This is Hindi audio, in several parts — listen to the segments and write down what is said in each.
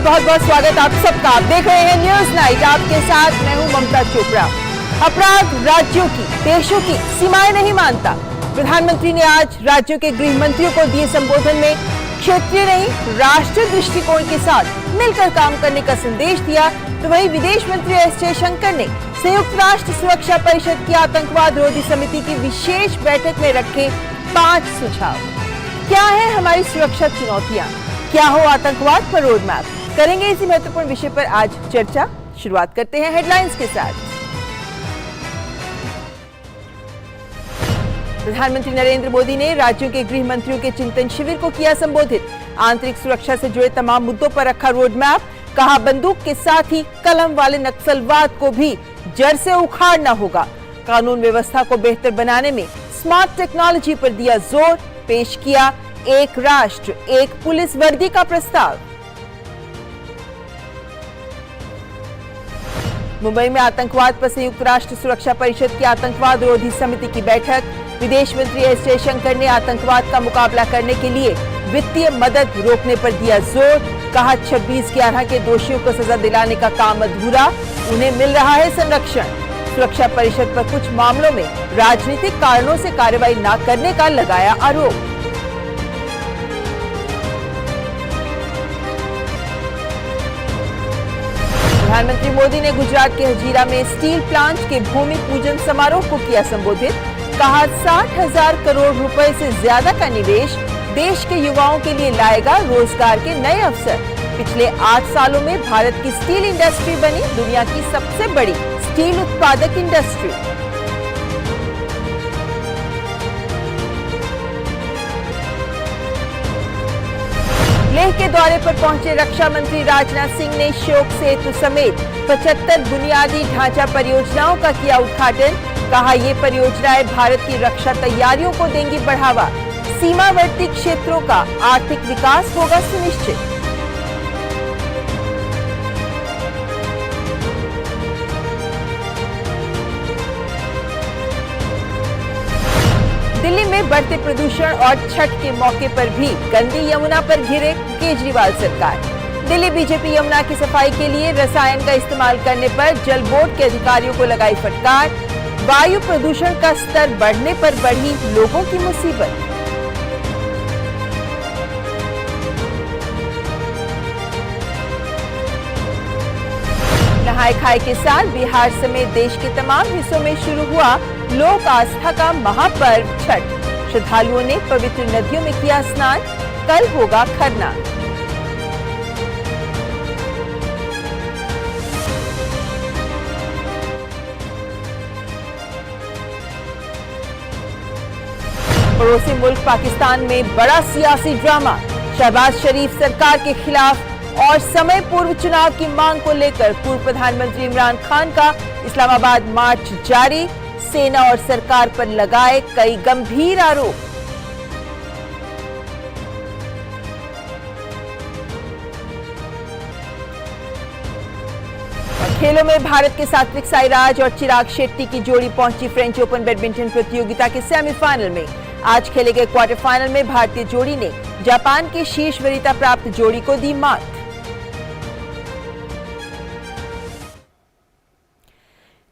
बहुत बहुत स्वागत आप सबका। आप देख रहे हैं न्यूज नाइट, आपके साथ मैं हूं ममता चोपड़ा। अपराध राज्यों की, देशों की सीमाएं नहीं मानता। प्रधानमंत्री ने आज राज्यों के गृह मंत्रियों को दिए संबोधन में क्षेत्रीय नहीं राष्ट्रीय दृष्टिकोण के साथ मिलकर काम करने का संदेश दिया। तो वहीं विदेश मंत्री एस जयशंकर ने संयुक्त राष्ट्र सुरक्षा परिषद की आतंकवाद रोधी समिति की विशेष बैठक में रखे 5 सुझाव। क्या है हमारी सुरक्षा चुनौतियां, क्या हो आतंकवाद पर रोड मैप, करेंगे इसी महत्वपूर्ण विषय पर आज चर्चा। शुरुआत करते हैं हेडलाइंस के साथ। प्रधानमंत्री नरेंद्र मोदी ने राज्यों के गृह मंत्रियों के चिंतन शिविर को किया संबोधित। आंतरिक सुरक्षा से जुड़े तमाम मुद्दों पर रखा रोड मैप। कहा बंदूक के साथ ही कलम वाले नक्सलवाद को भी जड़ से उखाड़ना होगा। कानून व्यवस्था को बेहतर बनाने में स्मार्ट टेक्नोलॉजी पर दिया जोर। पेश किया एक राष्ट्र एक पुलिस वर्दी का प्रस्ताव। मुंबई में आतंकवाद पर संयुक्त राष्ट्र सुरक्षा परिषद की आतंकवाद रोधी समिति की बैठक। विदेश मंत्री एस जयशंकर ने आतंकवाद का मुकाबला करने के लिए वित्तीय मदद रोकने पर दिया जोर। कहा 26/11 के दोषियों को सजा दिलाने का काम अधूरा, उन्हें मिल रहा है संरक्षण। सुरक्षा परिषद पर कुछ मामलों में राजनीतिक कारणों से कार्रवाई न करने का लगाया आरोप। प्रधानमंत्री मोदी ने गुजरात के हजीरा में स्टील प्लांट के भूमि पूजन समारोह को किया संबोधित। कहा 60,000 करोड़ रुपए से ज्यादा का निवेश देश के युवाओं के लिए लाएगा रोजगार के नए अवसर। पिछले 8 सालों में भारत की स्टील इंडस्ट्री बनी दुनिया की सबसे बड़ी स्टील उत्पादक इंडस्ट्री। लेह के दौरे पर पहुंचे रक्षा मंत्री राजनाथ सिंह ने शोक सेतु समेत 75 बुनियादी ढांचा परियोजनाओं का किया उद्घाटन। कहा ये परियोजनाएं भारत की रक्षा तैयारियों को देंगी बढ़ावा। सीमावर्ती क्षेत्रों का आर्थिक विकास होगा सुनिश्चित। दिल्ली में बढ़ते प्रदूषण और छठ के मौके पर भी गंदी यमुना पर घिरे केजरीवाल सरकार। दिल्ली बीजेपी यमुना की सफाई के लिए रसायन का इस्तेमाल करने पर जल बोर्ड के अधिकारियों को लगाई फटकार। वायु प्रदूषण का स्तर बढ़ने पर बढ़ी लोगों की मुसीबत। नहाय खाए के साथ बिहार समेत देश के तमाम हिस्सों में शुरू हुआ लोक आस्था का महापर्व छठ। श्रद्धालुओं ने पवित्र नदियों में किया स्नान। कल होगा खरना। पड़ोसी मुल्क पाकिस्तान में बड़ा सियासी ड्रामा। शहबाज शरीफ सरकार के खिलाफ और समय पूर्व चुनाव की मांग को लेकर पूर्व प्रधानमंत्री इमरान खान का इस्लामाबाद मार्च जारी। सेना और सरकार पर लगाए कई गंभीर आरोप। खेलों में भारत के सात्विक साईराज और चिराग शेट्टी की जोड़ी पहुंची फ्रेंच ओपन बैडमिंटन प्रतियोगिता के सेमीफाइनल में। आज खेले गए क्वार्टर फाइनल में भारतीय जोड़ी ने जापान की शीर्ष वरीयता प्राप्त जोड़ी को दी मात।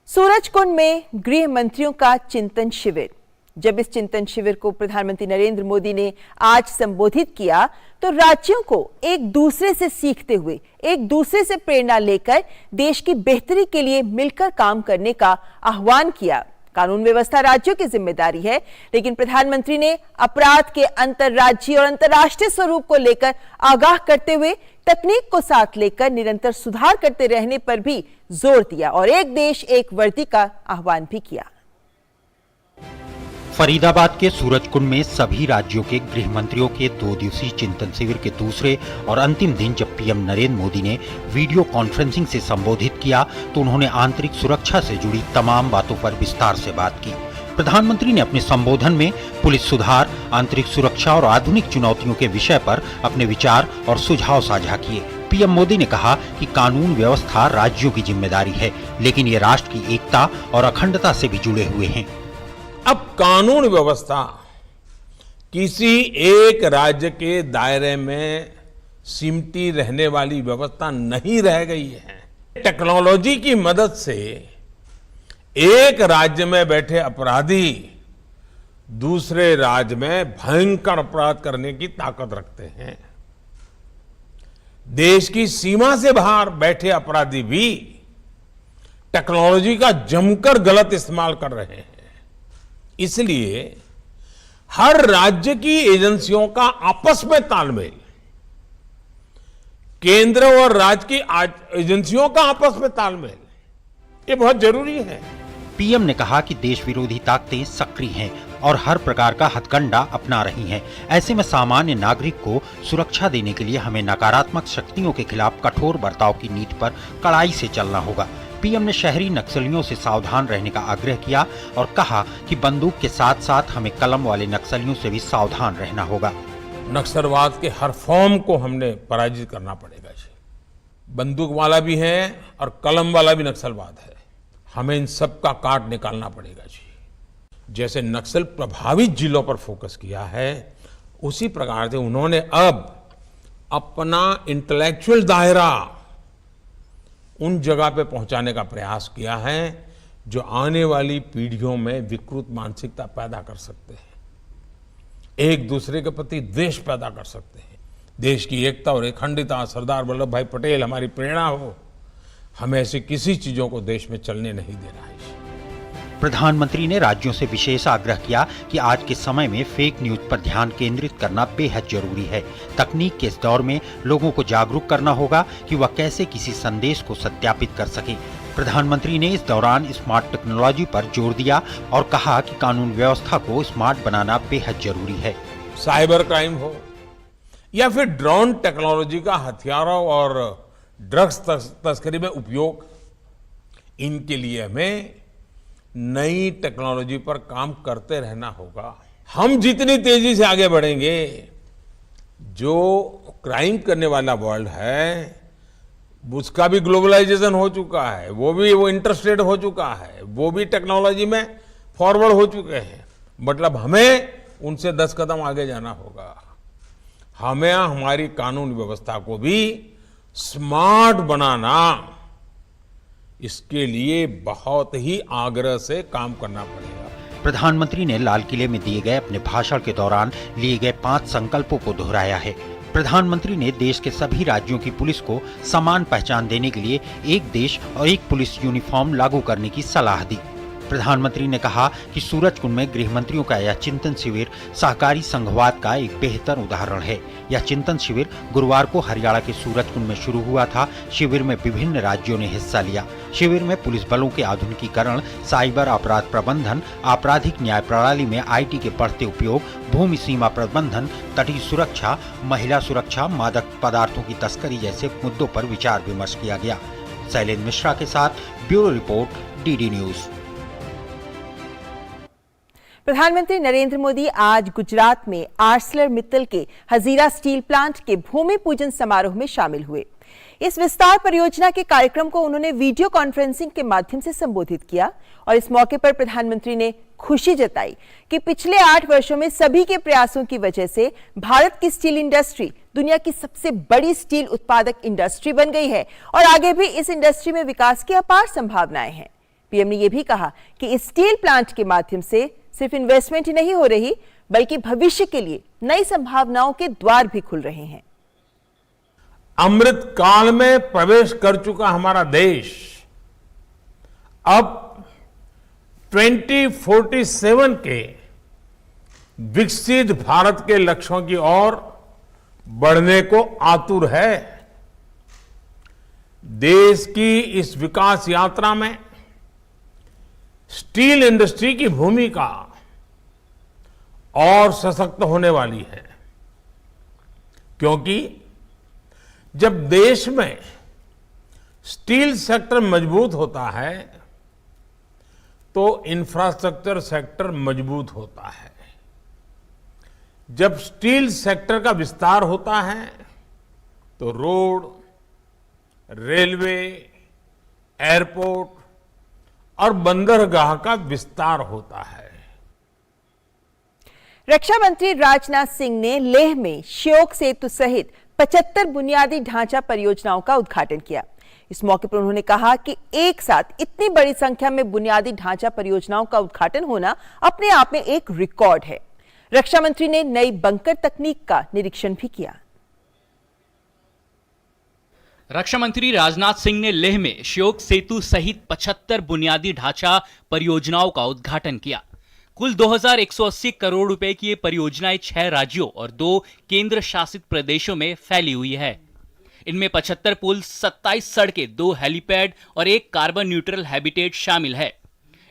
सूरजकुंड में गृह मंत्रियों का चिंतन शिविर। जब इस चिंतन शिविर को प्रधानमंत्री नरेंद्र मोदी ने आज संबोधित किया तो राज्यों को एक दूसरे से सीखते हुए, एक दूसरे से प्रेरणा लेकर देश की बेहतरी के लिए मिलकर काम करने का आह्वान किया। कानून व्यवस्था राज्यों की जिम्मेदारी है, लेकिन प्रधानमंत्री ने अपराध के अंतर्राज्यीय और अंतर्राष्ट्रीय स्वरूप को लेकर आगाह करते हुए तकनीक को साथ लेकर निरंतर सुधार करते रहने पर भी जोर दिया और एक देश एक वर्दी का आह्वान भी किया। फरीदाबाद के सूरजकुंड में सभी राज्यों के गृह मंत्रियों के 2 दिवसीय चिंतन शिविर के दूसरे और अंतिम दिन जब पीएम नरेंद्र मोदी ने वीडियो कॉन्फ्रेंसिंग से संबोधित किया तो उन्होंने आंतरिक सुरक्षा से जुड़ी तमाम बातों पर विस्तार से बात की। प्रधानमंत्री ने अपने संबोधन में पुलिस सुधार, आंतरिक सुरक्षा और आधुनिक चुनौतियों के विषय पर अपने विचार और सुझाव साझा किए। पीएम मोदी ने कहा कि कानून व्यवस्था राज्यों की जिम्मेदारी है, लेकिन ये राष्ट्र की एकता और अखंडता से भी जुड़े हुए हैं। अब कानून व्यवस्था किसी एक राज्य के दायरे में सिमटी रहने वाली व्यवस्था नहीं रह गई है। टेक्नोलॉजी की मदद से एक राज्य में बैठे अपराधी दूसरे राज्य में भयंकर अपराध करने की ताकत रखते हैं। देश की सीमा से बाहर बैठे अपराधी भी टेक्नोलॉजी का जमकर गलत इस्तेमाल कर रहे हैं। इसलिए हर राज्य की एजेंसियों का आपस में तालमेल, केंद्र और राज्य की एजेंसियों का आपस में तालमेल, ये बहुत जरूरी है। पीएम ने कहा कि देश विरोधी ताकतें सक्रिय हैं और हर प्रकार का हथकंडा अपना रही हैं। ऐसे में सामान्य नागरिक को सुरक्षा देने के लिए हमें नकारात्मक शक्तियों के खिलाफ कठोर बर्ताव की नीति पर कड़ाई से चलना होगा। पीएम ने शहरी नक्सलियों से सावधान रहने का आग्रह किया और कहा कि बंदूक के साथ साथ हमें कलम वाले नक्सलियों से भी सावधान रहना होगा। नक्सलवाद के हर फॉर्म को हमने पराजित करना पड़ेगा जी। बंदूक वाला भी है और कलम वाला भी नक्सलवाद है। हमें इन सब का काट निकालना पड़ेगा जी। जैसे नक्सल प्रभावित जिलों पर फोकस किया है, उसी प्रकार से उन्होंने अब अपना इंटेलेक्चुअल दायरा उन जगह पे पहुंचाने का प्रयास किया है जो आने वाली पीढ़ियों में विकृत मानसिकता पैदा कर सकते हैं, एक दूसरे के प्रति द्वेष पैदा कर सकते हैं। देश की एकता और अखंडता, सरदार वल्लभ भाई पटेल हमारी प्रेरणा हो। हमें ऐसी किसी चीजों को देश में चलने नहीं देना है। प्रधानमंत्री ने राज्यों से विशेष आग्रह किया कि आज के समय में फेक न्यूज पर ध्यान केंद्रित करना बेहद जरूरी है। तकनीक के इस दौर में लोगों को जागरूक करना होगा कि वह कैसे किसी संदेश को सत्यापित कर सके। प्रधानमंत्री ने इस दौरान स्मार्ट टेक्नोलॉजी पर जोर दिया और कहा कि कानून व्यवस्था को स्मार्ट बनाना बेहद जरूरी है। साइबर क्राइम हो या फिर ड्रोन टेक्नोलॉजी का हथियारों और ड्रग्स तस्करी में उपयोग, इनके लिए हमें नई टेक्नोलॉजी पर काम करते रहना होगा। हम जितनी तेजी से आगे बढ़ेंगे, जो क्राइम करने वाला वर्ल्ड है उसका भी ग्लोबलाइजेशन हो चुका है, वो इंटरस्टेट हो चुका है, वो भी टेक्नोलॉजी में फॉरवर्ड हो चुके हैं। मतलब हमें उनसे 10 कदम आगे जाना होगा। हमें हमारी कानून व्यवस्था को भी स्मार्ट बनाना, इसके लिए बहुत ही आग्रह से काम करना पड़ेगा। प्रधानमंत्री ने लाल किले में दिए गए अपने भाषण के दौरान लिए गए 5 संकल्पों को दोहराया है। प्रधानमंत्री ने देश के सभी राज्यों की पुलिस को समान पहचान देने के लिए एक देश और एक पुलिस यूनिफॉर्म लागू करने की सलाह दी। प्रधानमंत्री ने कहा कि सूरजकुंड में गृह मंत्रियों का यह चिंतन शिविर सहकारी संघवाद का एक बेहतर उदाहरण है। यह चिंतन शिविर गुरुवार को हरियाणा के सूरजकुंड में शुरू हुआ था। शिविर में विभिन्न राज्यों ने हिस्सा लिया। शिविर में पुलिस बलों के आधुनिकीकरण, साइबर अपराध प्रबंधन, आपराधिक न्याय प्रणाली में IT के बढ़ते उपयोग, भूमि सीमा प्रबंधन, तटीय सुरक्षा, महिला सुरक्षा, मादक पदार्थों की तस्करी जैसे मुद्दों पर विचार विमर्श किया गया। शैलेंद्र मिश्रा के साथ ब्यूरो रिपोर्ट, DD न्यूज। प्रधानमंत्री नरेंद्र मोदी आज गुजरात में आर्सलर मित्तल के हजीरा स्टील प्लांट के भूमि पूजन समारोह में शामिल हुए। इस विस्तार परियोजना के कार्यक्रम को उन्होंने वीडियो कॉन्फ्रेंसिंग के माध्यम से संबोधित किया और इस मौके पर प्रधानमंत्री ने खुशी जताई कि पिछले 8 वर्षों में सभी के प्रयासों की वजह से भारत की स्टील इंडस्ट्री दुनिया की सबसे बड़ी स्टील उत्पादक इंडस्ट्री बन गई है और आगे भी इस इंडस्ट्री में विकास की अपार संभावनाएं हैं। पीएम ने यह भी कहा कि इस स्टील प्लांट के माध्यम से सिर्फ इन्वेस्टमेंट ही नहीं हो रही, बल्कि भविष्य के लिए नई संभावनाओं के द्वार भी खुल रहे हैं। अमृत काल में प्रवेश कर चुका हमारा देश अब 2047 के विकसित भारत के लक्ष्यों की ओर बढ़ने को आतुर है। देश की इस विकास यात्रा में स्टील इंडस्ट्री की भूमिका और सशक्त होने वाली है, क्योंकि जब देश में स्टील सेक्टर मजबूत होता है तो इंफ्रास्ट्रक्चर सेक्टर मजबूत होता है। जब स्टील सेक्टर का विस्तार होता है तो रोड, रेलवे, एयरपोर्ट और बंदरगाह का विस्तार होता है। रक्षा मंत्री राजनाथ सिंह ने लेह में श्योक सेतु सहित 75 बुनियादी ढांचा परियोजनाओं का उद्घाटन किया। इस मौके पर उन्होंने कहा कि एक साथ इतनी बड़ी संख्या में बुनियादी ढांचा परियोजनाओं का उद्घाटन होना अपने आप में एक रिकॉर्ड है। रक्षा मंत्री ने नई बंकर तकनीक का निरीक्षण भी किया। रक्षा मंत्री राजनाथ सिंह ने लेह में श्योक सेतु सहित 75 बुनियादी ढांचा परियोजनाओं का उद्घाटन किया। कुल 2180 करोड़ रुपए की ये परियोजनाएं 6 राज्यों और 2 केंद्र शासित प्रदेशों में फैली हुई है। इनमें 75 पुल, 27 सड़कें, 2 हेलीपैड और 1 कार्बन न्यूट्रल हैबिटेट शामिल है।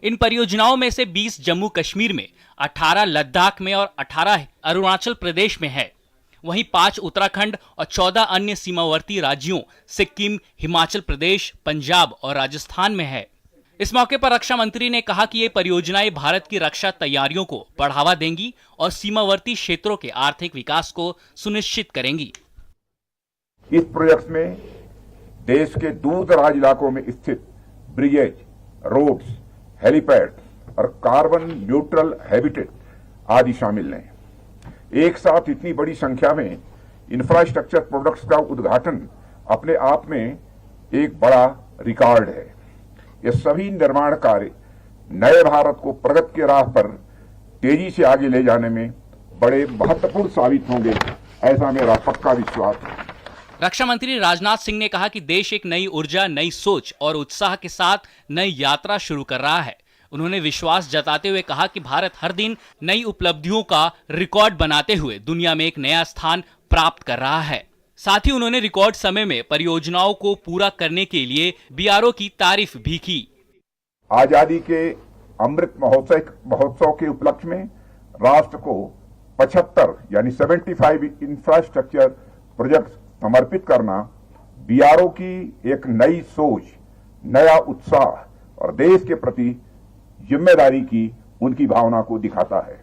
इन परियोजनाओं में से 20 जम्मू कश्मीर में, 18 लद्दाख में और 18 अरुणाचल प्रदेश में है। वहीं 5 उत्तराखंड और 14 अन्य सीमावर्ती राज्यों सिक्किम, हिमाचल प्रदेश, पंजाब और राजस्थान में है। इस मौके पर रक्षा मंत्री ने कहा कि ये परियोजनाएं भारत की रक्षा तैयारियों को बढ़ावा देंगी और सीमावर्ती क्षेत्रों के आर्थिक विकास को सुनिश्चित करेंगी। इस प्रोजेक्ट में देश के दूर दराज इलाकों में स्थित ब्रिजेज, रोड्स, हेलीपैड और कार्बन न्यूट्रल हैबिटेट आदि शामिल हैं। एक साथ इतनी बड़ी संख्या में इंफ्रास्ट्रक्चर प्रोडक्ट्स का उद्घाटन अपने आप में एक बड़ा रिकॉर्ड है। ये सभी निर्माण कार्य नए भारत को प्रगति की राह पर तेजी से आगे ले जाने में बड़े महत्वपूर्ण साबित होंगे, ऐसा मेरा पक्का विश्वास है। रक्षा मंत्री राजनाथ सिंह ने कहा कि देश एक नई ऊर्जा, नई सोच और उत्साह के साथ नई यात्रा शुरू कर रहा है। उन्होंने विश्वास जताते हुए कहा कि भारत हर दिन नई उपलब्धियों का रिकॉर्ड बनाते हुए दुनिया में एक नया स्थान प्राप्त कर रहा है। साथ ही उन्होंने रिकॉर्ड समय में परियोजनाओं को पूरा करने के लिए बीआरओ की तारीफ भी की। आजादी के अमृत महोत्सव के उपलक्ष्य में राष्ट्र को 75 यानी 75 इंफ्रास्ट्रक्चर प्रोजेक्ट समर्पित करना बीआरओ की एक नई सोच, नया उत्साह और देश के प्रति जिम्मेदारी की उनकी भावना को दिखाता है।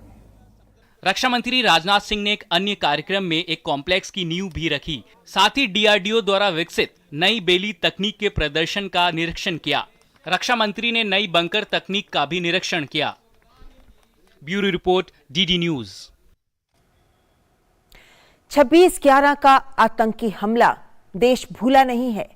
रक्षा मंत्री राजनाथ सिंह ने एक अन्य कार्यक्रम में एक कॉम्प्लेक्स की नींव भी रखी। साथ ही डीआरडीओ द्वारा विकसित नई बेली तकनीक के प्रदर्शन का निरीक्षण किया। रक्षा मंत्री ने नई बंकर तकनीक का भी निरीक्षण किया। Bureau report, DD news. 26/11 का आतंकी हमला देश भूला नहीं है।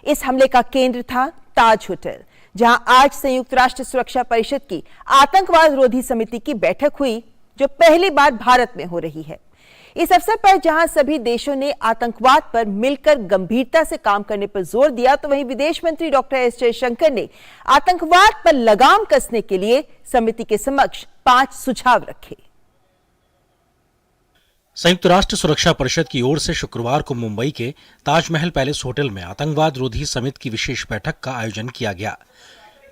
इस हमले का केंद्र था ताज होटल, जहां आज संयुक्त राष्ट्र सुरक्षा परिषद की आतंकवाद रोधी समिति की बैठक हुई, जो पहली बार भारत में हो रही है। इस अवसर पर जहां सभी देशों ने आतंकवाद पर मिलकर गंभीरता से काम करने पर जोर दिया, तो वहीं विदेश मंत्री डॉक्टर एस जयशंकर ने आतंकवाद पर लगाम कसने के लिए समिति के समक्ष 5 सुझाव रखे। संयुक्त राष्ट्र सुरक्षा परिषद की ओर से शुक्रवार को मुंबई के ताजमहल पैलेस होटल में आतंकवाद रोधी समिति की विशेष बैठक का आयोजन किया गया।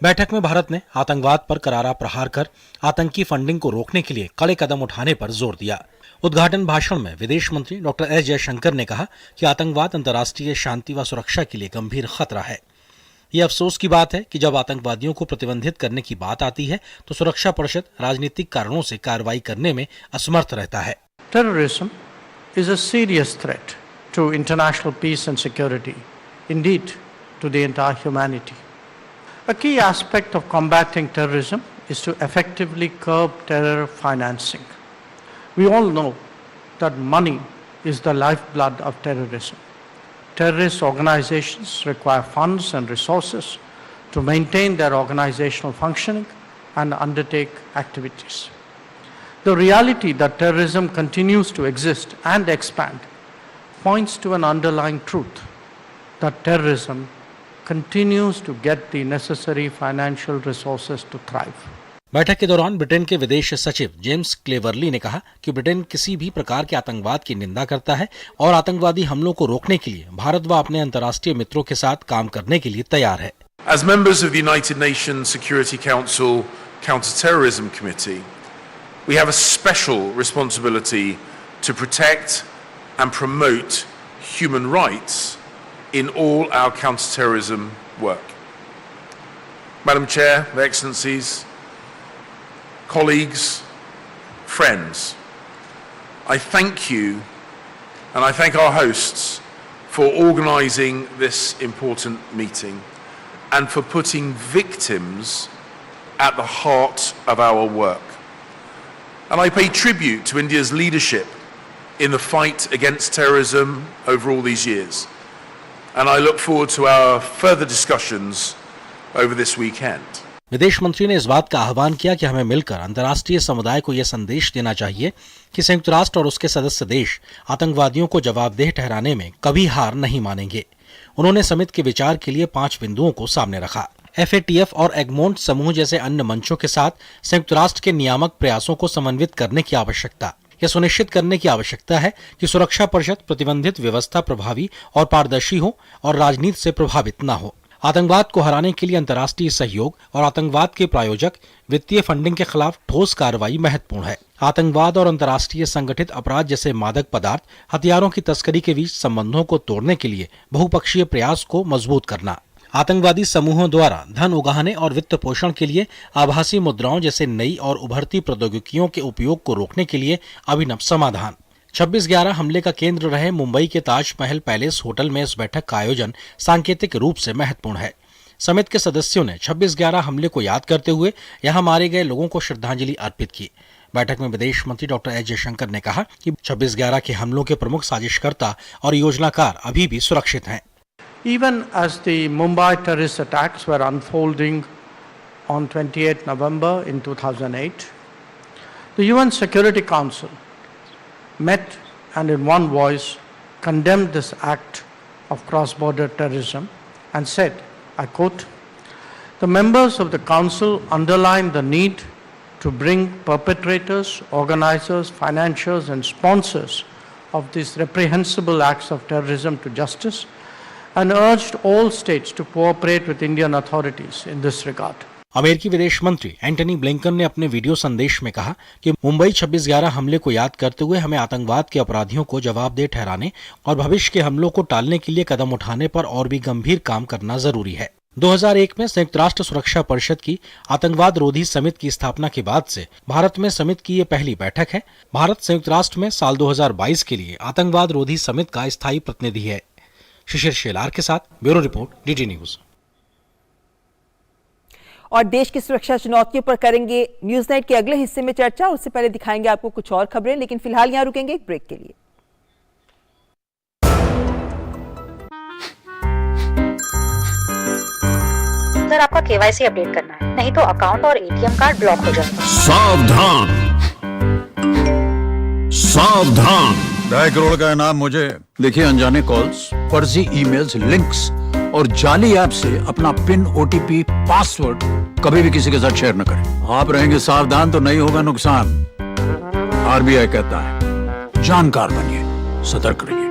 बैठक में भारत ने आतंकवाद पर करारा प्रहार कर आतंकी फंडिंग को रोकने के लिए कड़े कदम उठाने पर जोर दिया। उद्घाटन भाषण में विदेश मंत्री डॉक्टर एस जयशंकर ने कहा कि आतंकवाद अंतर्राष्ट्रीय शांति व सुरक्षा के लिए गंभीर खतरा है। ये अफसोस की बात है कि जब आतंकवादियों को प्रतिबंधित करने की बात आती है तो सुरक्षा परिषद राजनीतिक कारणों से कार्रवाई करने में असमर्थ रहता है। Terrorism is a serious threat to international peace and security, indeed to the entire humanity. A key aspect of combating terrorism is to effectively curb terror financing. We all know that money is the lifeblood of terrorism. Terrorist organizations require funds and resources to maintain their organizational functioning and undertake activities. The reality that terrorism continues to exist and expand points to an underlying truth that terrorism continues to get the necessary financial resources to thrive. बैठक के दौरान ब्रिटेन के विदेश सचिव जेम्स क्लेवरली ने कहा कि ब्रिटेन किसी भी प्रकार के आतंकवाद की निंदा करता है और आतंकवादी हमलों को रोकने के लिए भारत व अपने अंतर्राष्ट्रीय मित्रों के साथ काम करने के लिए तैयार है। As members of the United Nations Security Council Counter-Terrorism Committee, we have a special responsibility to protect and promote human rights in all our counter-terrorism work. Madam Chair, Excellencies, colleagues, friends, I thank you and I thank our hosts for organising this important meeting and for putting victims at the heart of our work. And I pay tribute to India's leadership in the fight against terrorism over all these years. And I look forward to our further discussions over this weekend. विदेश मंत्री ने इस बात का आह्वान किया कि हमें मिलकर अंतर्राष्ट्रीय समुदाय को यह संदेश देना चाहिए कि संयुक्त राष्ट्र और उसके सदस्य देश आतंकवादियों को जवाबदेह ठहराने में कभी हार नहीं मानेंगे। उन्होंने समिट के विचार के लिए 5 बिंदुओं को सामने रखा। FATF और एगमोंट समूह जैसे अन्य मंचों के साथ संयुक्त राष्ट्र के नियामक प्रयासों को समन्वित करने की आवश्यकता, यह सुनिश्चित करने की आवश्यकता है कि सुरक्षा परिषद प्रतिबंधित व्यवस्था प्रभावी और पारदर्शी हो और राजनीति से प्रभावित न हो। आतंकवाद को हराने के लिए अंतर्राष्ट्रीय सहयोग और आतंकवाद के प्रायोजक वित्तीय फंडिंग के खिलाफ ठोस कार्रवाई महत्वपूर्ण है। आतंकवाद और अंतर्राष्ट्रीय संगठित अपराध जैसे मादक पदार्थ, हथियारों की तस्करी के बीच संबंधों को तोड़ने के लिए बहुपक्षीय प्रयास को मजबूत करना, आतंकवादी समूहों द्वारा धन उगाहने और वित्त पोषण के लिए आभासी मुद्राओं जैसे नई और उभरती प्रौद्योगिकियों के उपयोग को रोकने के लिए अभिनव समाधान। 26/11 हमले का केंद्र रहे मुंबई के ताजमहल पैलेस होटल में इस बैठक का आयोजन सांकेतिक रूप से महत्वपूर्ण है। समिट के सदस्यों ने 26/11 हमले को याद करते हुए यहां मारे गए लोगों को श्रद्धांजलि अर्पित की। बैठक में विदेश मंत्री डॉक्टर एस जयशंकर ने कहा कि 26/11 के हमलों के प्रमुख साजिशकर्ता और योजनाकार अभी भी सुरक्षित हैं। Even as the Mumbai terrorist attacks were unfolding on 28 November in 2008, the UN Security Council met and in one voice condemned this act of cross-border terrorism and said, I quote, "The members of the Council underline the need to bring perpetrators, organizers, financiers and sponsors of these reprehensible acts of terrorism to justice and urged all states to cooperate with Indian authorities in this regard." अमेरिकी विदेश मंत्री एंटनी ब्लिंकन ने अपने वीडियो संदेश में कहा कि मुंबई 26/11 हमले को याद करते हुए हमें आतंकवाद के अपराधियों को जवाबदेह ठहराने और भविष्य के हमलों को टालने के लिए कदम उठाने पर और भी गंभीर काम करना जरूरी है। 2001 में संयुक्त राष्ट्र सुरक्षा परिषद की आतंकवाद रोधी समिति की स्थापना के बाद से भारत में समिति की ये पहली बैठक है। भारत संयुक्त राष्ट्र में साल 2022 के लिए आतंकवाद रोधी समिति का स्थायी प्रतिनिधि है। शिशिर शेलार के साथ ब्यूरो रिपोर्ट, DD न्यूज। और देश की सुरक्षा चुनौतियों पर करेंगे न्यूज नाइट के अगले हिस्से में चर्चा। उससे पहले दिखाएंगे आपको कुछ और खबरें, लेकिन फिलहाल यहां रुकेंगे एक ब्रेक के लिए। सर, आपका KYC अपडेट करना है, नहीं तो अकाउंट और ATM कार्ड ब्लॉक हो जाएगा। सावधान सावधान, 2.5 करोड़ का इनाम मुझे। देखिए, अनजाने कॉल्स, फर्जी ईमेल्स, लिंक्स और जाली ऐप से अपना पिन, OTP, पासवर्ड कभी भी किसी के साथ शेयर न करें। आप रहेंगे सावधान तो नहीं होगा नुकसान। RBI कहता है, जानकार बनिए, सतर्क रहिए।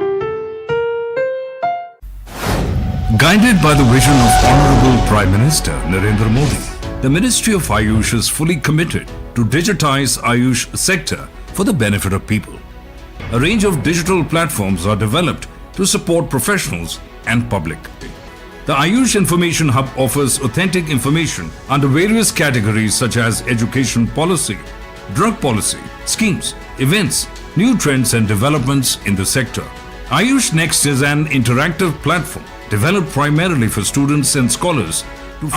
Guided by the vision of Honorable Prime Minister Narendra Modi, the Ministry of Ayush is fully committed to digitize Ayush sector for the benefit of people. A range of digital platforms are developed to support professionals and public. The Ayush Information Hub offers authentic information under various categories such as education policy, drug policy, schemes, events, new trends and developments in the sector. Ayush Next is an interactive platform developed primarily for students and scholars.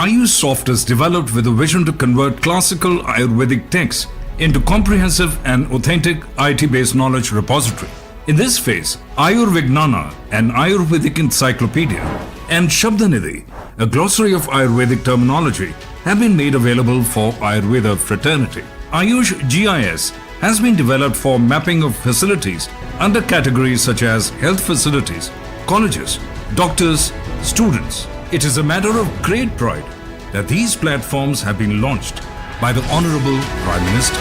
Ayush Soft is developed with a vision to convert classical Ayurvedic texts into comprehensive and authentic IT-based knowledge repository. In this phase, Ayurvignana, an Ayurvedic encyclopedia, and Shabdanidhi, a glossary of Ayurvedic terminology, have been made available for Ayurveda fraternity. Ayush GIS has been developed for mapping of facilities under categories such as health facilities, colleges, doctors, students. It is a matter of great pride that these platforms have been launched by the Honorable Prime Minister.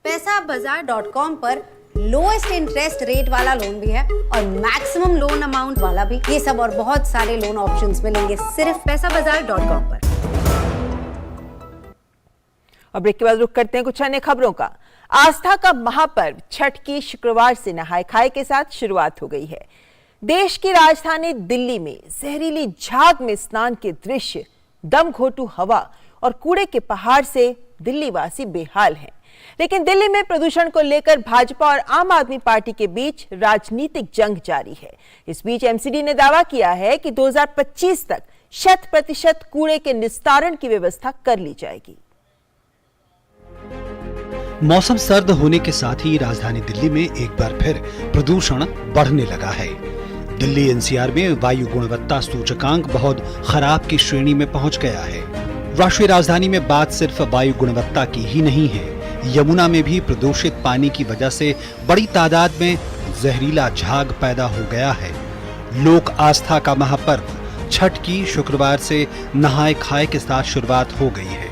पैसाबाजार.com पर लोएस्ट इंटरेस्ट रेट वाला लोन भी है और मैक्सिमम लोन अमाउंट वाला भी। ये सब और बहुत सारे लोन ऑप्शंस मिलेंगे सिर्फ पैसाबाजार.com पर। और ब्रेक के बाद रुक करते हैं कुछ अन्य खबरों का। आस्था का महापर्व छठ की शुक्रवार से नहाय खाए के साथ शुरुआत हो गई है। देश की राजधानी दिल्ली में जहरीली झाग में स्नान के दृश्य, दम घोटू हवा और कूड़े के पहाड़ से दिल्ली वासी बेहाल हैं। लेकिन दिल्ली में प्रदूषण को लेकर भाजपा और आम आदमी पार्टी के बीच राजनीतिक जंग जारी है। इस बीच एमसीडी ने दावा किया है कि 2025 तक 100% कूड़े के निस्तारण की व्यवस्था कर ली जाएगी। मौसम सर्द होने के साथ ही राजधानी दिल्ली में एक बार फिर प्रदूषण बढ़ने लगा है। दिल्ली एनसीआर में वायु गुणवत्ता सूचकांक बहुत खराब की श्रेणी में पहुंच गया है। राष्ट्रीय राजधानी में बात सिर्फ वायु गुणवत्ता की ही नहीं है, यमुना में भी प्रदूषित पानी की वजह से बड़ी तादाद में जहरीला झाग पैदा हो गया है। लोक आस्था का महापर्व छठ की शुक्रवार से नहाए खाए के साथ शुरुआत हो गई है।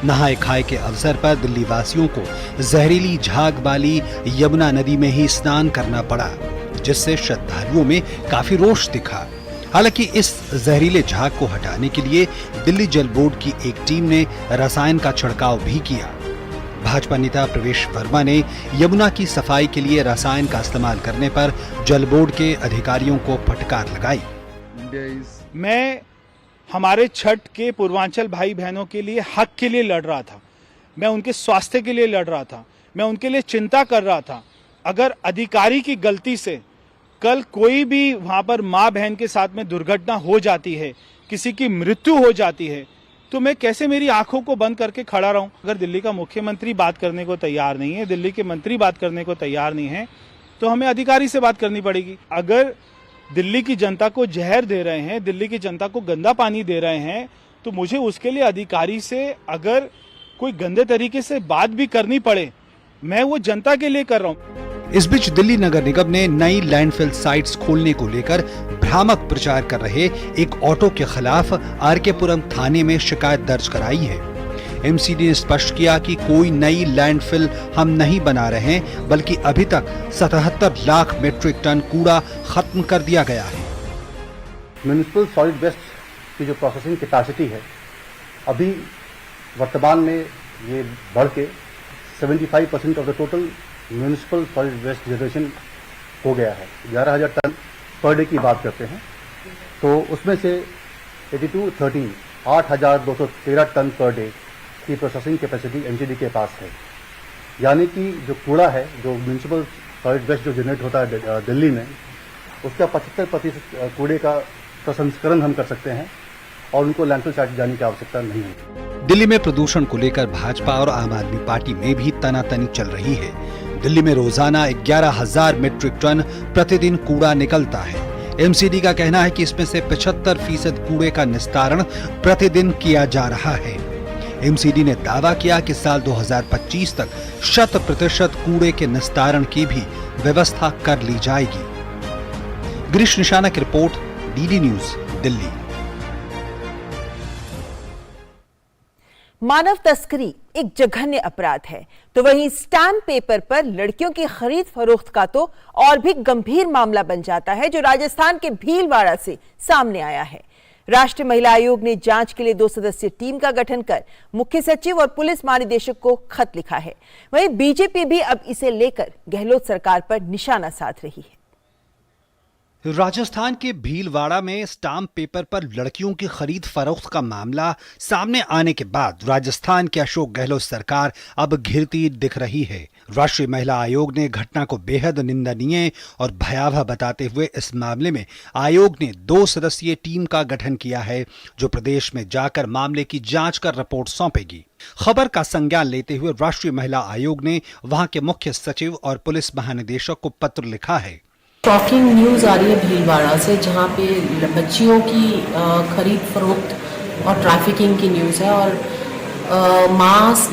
नहाए खाए के अवसर पर दिल्ली वासियों को जहरीली झाग वाली यमुना नदी में ही स्नान करना पड़ा, जिससे श्रद्धालुओं में काफी रोष दिखा। हालांकि इस जहरीले झाग को हटाने के लिए दिल्ली जल बोर्ड की एक टीम ने रसायन का छिड़काव भी किया। भाजपा नेता प्रवेश वर्मा ने यमुना की सफाई के लिए रसायन का इस्तेमाल करने पर जल बोर्ड के अधिकारियों को फटकार लगाई। मैं हमारे छठ के पूर्वांचल भाई बहनों के लिए हक के लिए लड़ रहा था, मैं उनके स्वास्थ्य के लिए लड़ रहा था, मैं उनके लिए चिंता कर रहा था। अगर अधिकारी की गलती से कल कोई भी वहां पर माँ बहन के साथ में दुर्घटना हो जाती है, किसी की मृत्यु हो जाती है, तो मैं कैसे मेरी आंखों को बंद करके खड़ा रहूं? अगर दिल्ली का मुख्यमंत्री बात करने को तैयार नहीं है, दिल्ली के मंत्री बात करने को तैयार नहीं है, तो हमें अधिकारी से बात करनी पड़ेगी। अगर दिल्ली की जनता को जहर दे रहे हैं, दिल्ली की जनता को गंदा पानी दे रहे हैं, तो मुझे उसके लिए अधिकारी से अगर कोई गंदे तरीके से बात भी करनी पड़े, मैं वो जनता के लिए कर रहा हूँ। इस बीच दिल्ली नगर निगम ने नई लैंडफिल साइट्स खोलने को लेकर भ्रामक प्रचार कर रहे एक ऑटो के खिलाफ आरके पुरम थाने में शिकायत दर्ज कराई है। एमसीडी ने स्पष्ट किया कि कोई नई लैंडफिल हम नहीं बना रहे हैं, बल्कि अभी तक 77 लाख मीट्रिक टन कूड़ा खत्म कर दिया गया है। म्युनिसिपल सॉलिड वेस्ट की जो प्रोसेसिंग कैपेसिटी है, अभी वर्तमान में ये बढ़ के 75% of the total municipal solid waste generation हो गया है। 11,000 टन पर डे की बात करते हैं, तो उसमें से 82-13 8,213 टन पर डे की प्रोसेसिंग कैपेसिटी एमसीडी के पास है। यानी कि जो कूड़ा है, जो म्युनिसिपल सॉलिड वेस्ट जो जनरेट होता है दिल्ली में, उसका 75% कूड़े का प्रसंस्करण हम कर सकते हैं और उनको लैंडफिल साइट जाने की आवश्यकता नहीं है। दिल्ली में प्रदूषण को लेकर भाजपा और आम आदमी पार्टी में भी तनातनी चल रही है। दिल्ली में रोजाना 11,000 मीट्रिक टन प्रतिदिन कूड़ा निकलता है। एमसीडी का कहना है कि इसमें से 75% कूड़े का निस्तारण प्रतिदिन किया जा रहा है। एमसीडी ने दावा किया कि साल 2025 तक 100% कूड़े के निस्तारण की भी व्यवस्था कर ली जाएगी। गिरीश निशाना की रिपोर्ट, डीडी न्यूज, दिल्ली। मानव तस्करी एक जघन्य अपराध है, तो वहीं स्टैम्प पेपर पर लड़कियों की खरीद फरोख्त का तो और भी गंभीर मामला बन जाता है, जो राजस्थान के भीलवाड़ा से सामने आया है। राष्ट्रीय महिला आयोग ने जांच के लिए 2 सदस्यीय टीम का गठन कर मुख्य सचिव और पुलिस महानिदेशक को खत लिखा है। वहीं बीजेपी भी अब इसे लेकर गहलोत सरकार पर निशाना साध रही है। राजस्थान के भीलवाड़ा में स्टाम्प पेपर पर लड़कियों की खरीद फरोख्त का मामला सामने आने के बाद राजस्थान की अशोक गहलोत सरकार अब घिरती दिख रही है। राष्ट्रीय महिला आयोग ने घटना को बेहद निंदनीय और भयावह बताते हुए इस मामले में आयोग ने 2 सदस्यीय टीम का गठन किया है, जो प्रदेश में जाकर मामले की जांच कर रिपोर्ट सौंपेगी। खबर का संज्ञान लेते हुए राष्ट्रीय महिला आयोग ने वहां के मुख्य सचिव और पुलिस महानिदेशक को पत्र लिखा है। शॉकिंग न्यूज़ आ रही है भीलवाड़ा से, जहाँ पे बच्चियों की खरीद फरोख्त और ट्रैफिकिंग की न्यूज़ है, और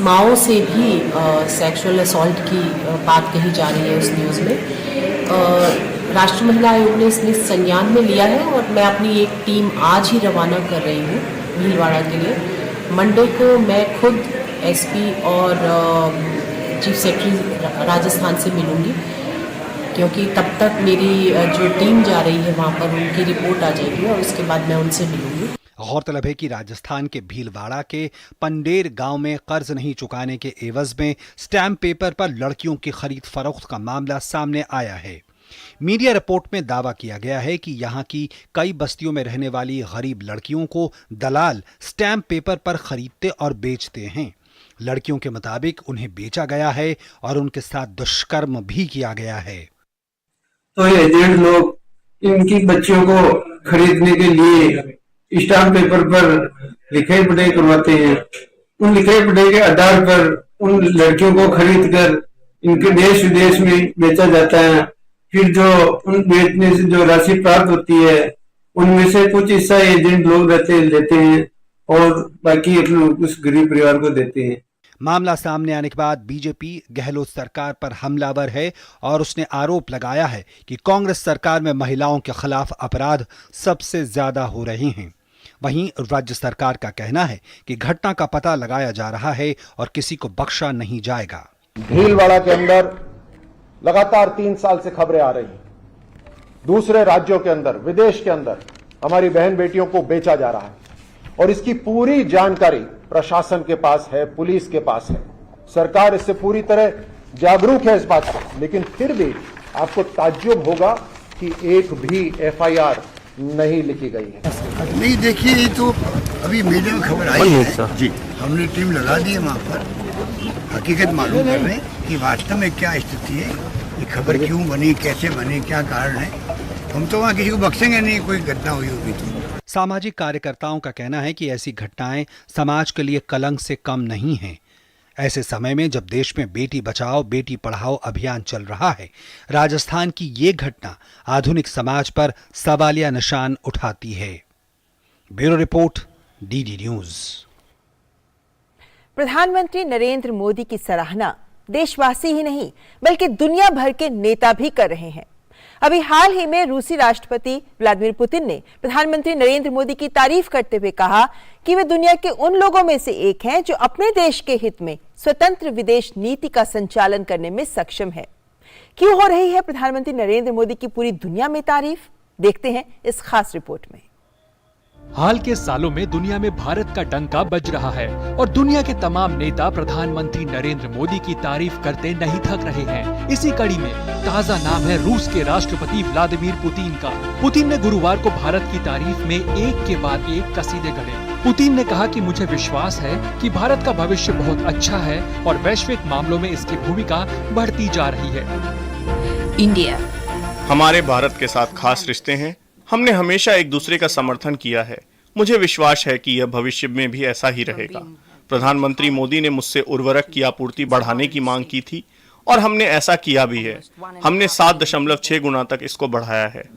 माओ से भी सेक्सुअल असॉल्ट की बात कही जा रही है उस न्यूज़ में। राष्ट्रीय महिला आयोग ने इसमें संज्ञान में लिया है और मैं अपनी एक टीम आज ही रवाना कर रही हूँ भीलवाड़ा के लिए। मंडे को मैं खुद एसपी और चीफ सेक्रेटरी राजस्थान से मिलूंगी, क्योंकि तब तक मेरी जो टीम जा रही है वहाँ पर उनकी रिपोर्ट आ जाएगी और उसके बाद मैं उनसे मिलूंगी। गौरतलब है कि राजस्थान के भीलवाड़ा के पंडेर गांव में कर्ज नहीं चुकाने के एवज में स्टैम्प पेपर पर लड़कियों की खरीद फरोख्त का मामला सामने आया है। मीडिया रिपोर्ट में दावा किया गया है कि यहां की कई बस्तियों में रहने वाली गरीब लड़कियों को दलाल स्टैम्प पेपर पर खरीदते और बेचते हैं। लड़कियों के मुताबिक उन्हें बेचा गया है और उनके साथ दुष्कर्म भी किया गया है। तो ये एजेंट लोग इनकी बच्चियों को खरीदने के लिए स्टाम्प पेपर पर लिखाई पढ़ाई करवाते हैं। उन लिखाई पढ़ाई के आधार पर उन लड़कियों को खरीद कर इनके देश विदेश में बेचा जाता है। फिर जो उन बेचने से जो राशि प्राप्त होती है उनमें से कुछ हिस्सा एजेंट लोग लेते हैं और बाकी उस गरीब परिवार को देते हैं। मामला सामने आने के बाद बीजेपी गहलोत सरकार पर हमलावर है और उसने आरोप लगाया है कि कांग्रेस सरकार में महिलाओं के खिलाफ अपराध सबसे ज्यादा हो रहे हैं। वहीं राज्य सरकार का कहना है कि घटना का पता लगाया जा रहा है और किसी को बख्शा नहीं जाएगा। भीलवाड़ा के अंदर लगातार 3 साल से खबरें आ रही हैं। दूसरे राज्यों के अंदर, विदेश के अंदर हमारी बहन बेटियों को बेचा जा रहा है और इसकी पूरी जानकारी प्रशासन के पास है, पुलिस के पास है। सरकार इससे पूरी तरह जागरूक है इस बात से, लेकिन फिर भी आपको ताज्जुब होगा कि एक भी एफआईआर नहीं लिखी गई है। नहीं, देखिए ये तो अभी मीडिया में खबर आई है जी, हमने टीम लगा दी है वहां पर, हकीकत मालूम कर रहे हैं कि वास्तव में क्या स्थिति है, ये खबर क्यों बनी, कैसे बनी, क्या कारण है। हम तो वहाँ किसी को बख्शेंगे नहीं, कोई घटना हुई होगी तो। सामाजिक कार्यकर्ताओं का कहना है कि ऐसी घटनाएं समाज के लिए कलंक से कम नहीं हैं। ऐसे समय में जब देश में बेटी बचाओ बेटी पढ़ाओ अभियान चल रहा है, राजस्थान की ये घटना आधुनिक समाज पर सवालिया निशान उठाती है। Bureau report, DD news. प्रधानमंत्री नरेंद्र मोदी की सराहना देशवासी ही नहीं बल्कि दुनिया भर के नेता भी कर रहे हैं। अभी हाल ही में रूसी राष्ट्रपति व्लादिमीर पुतिन ने प्रधानमंत्री नरेंद्र मोदी की तारीफ करते हुए कहा कि वे दुनिया के उन लोगों में से एक हैं जो अपने देश के हित में स्वतंत्र विदेश नीति का संचालन करने में सक्षम है। क्यों हो रही है प्रधानमंत्री नरेंद्र मोदी की पूरी दुनिया में तारीफ, देखते हैं इस खास रिपोर्ट में। हाल के सालों में दुनिया में भारत का डंका बज रहा है और दुनिया के तमाम नेता प्रधानमंत्री नरेंद्र मोदी की तारीफ करते नहीं थक रहे हैं। इसी कड़ी में ताजा नाम है रूस के राष्ट्रपति व्लादिमीर पुतिन का। पुतिन ने गुरुवार को भारत की तारीफ में एक के बाद एक कसीदे गढ़े। पुतिन ने कहा कि मुझे विश्वास है कि भारत का भविष्य बहुत अच्छा है और वैश्विक मामलों में इसकी भूमिका बढ़ती जा रही है। इंडिया, हमारे भारत के साथ खास रिश्ते हैं। हमने हमेशा एक दूसरे का समर्थन किया है। मुझे विश्वास है कि यह भविष्य में भी ऐसा ही रहेगा। प्रधानमंत्री मोदी ने मुझसे उर्वरक की आपूर्ति बढ़ाने की मांग की थी और हमने ऐसा किया भी है। हमने 7.6 गुना तक इसको बढ़ाया है।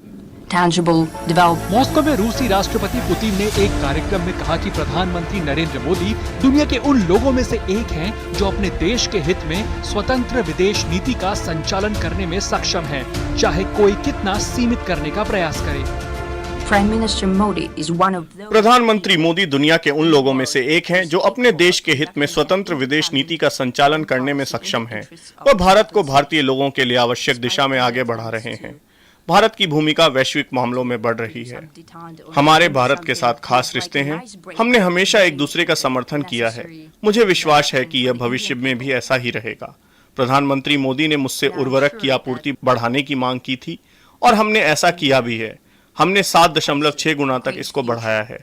मॉस्को में रूसी राष्ट्रपति पुतिन ने एक कार्यक्रम में कहा कि प्रधानमंत्री नरेंद्र मोदी दुनिया के उन लोगों में से एक हैं जो अपने देश के हित में स्वतंत्र विदेश नीति का संचालन करने में सक्षम है, चाहे कोई कितना सीमित करने का प्रयास करे। प्रधानमंत्री मोदी दुनिया के उन लोगों में से एक हैं जो अपने देश के हित में स्वतंत्र विदेश नीति का संचालन करने में सक्षम हैं। वह भारत को भारतीय लोगों के लिए आवश्यक दिशा में आगे बढ़ा रहे हैं। भारत की भूमिका वैश्विक मामलों में बढ़ रही है। हमारे भारत के साथ खास रिश्ते हैं। हमने हमेशा एक दूसरे का समर्थन किया है। मुझे विश्वास है कि यह भविष्य में भी ऐसा ही रहेगा। प्रधानमंत्री मोदी ने मुझसे उर्वरक की आपूर्ति बढ़ाने की मांग की थी और हमने ऐसा किया भी है। हमने 7.6 गुना तक इसको बढ़ाया है।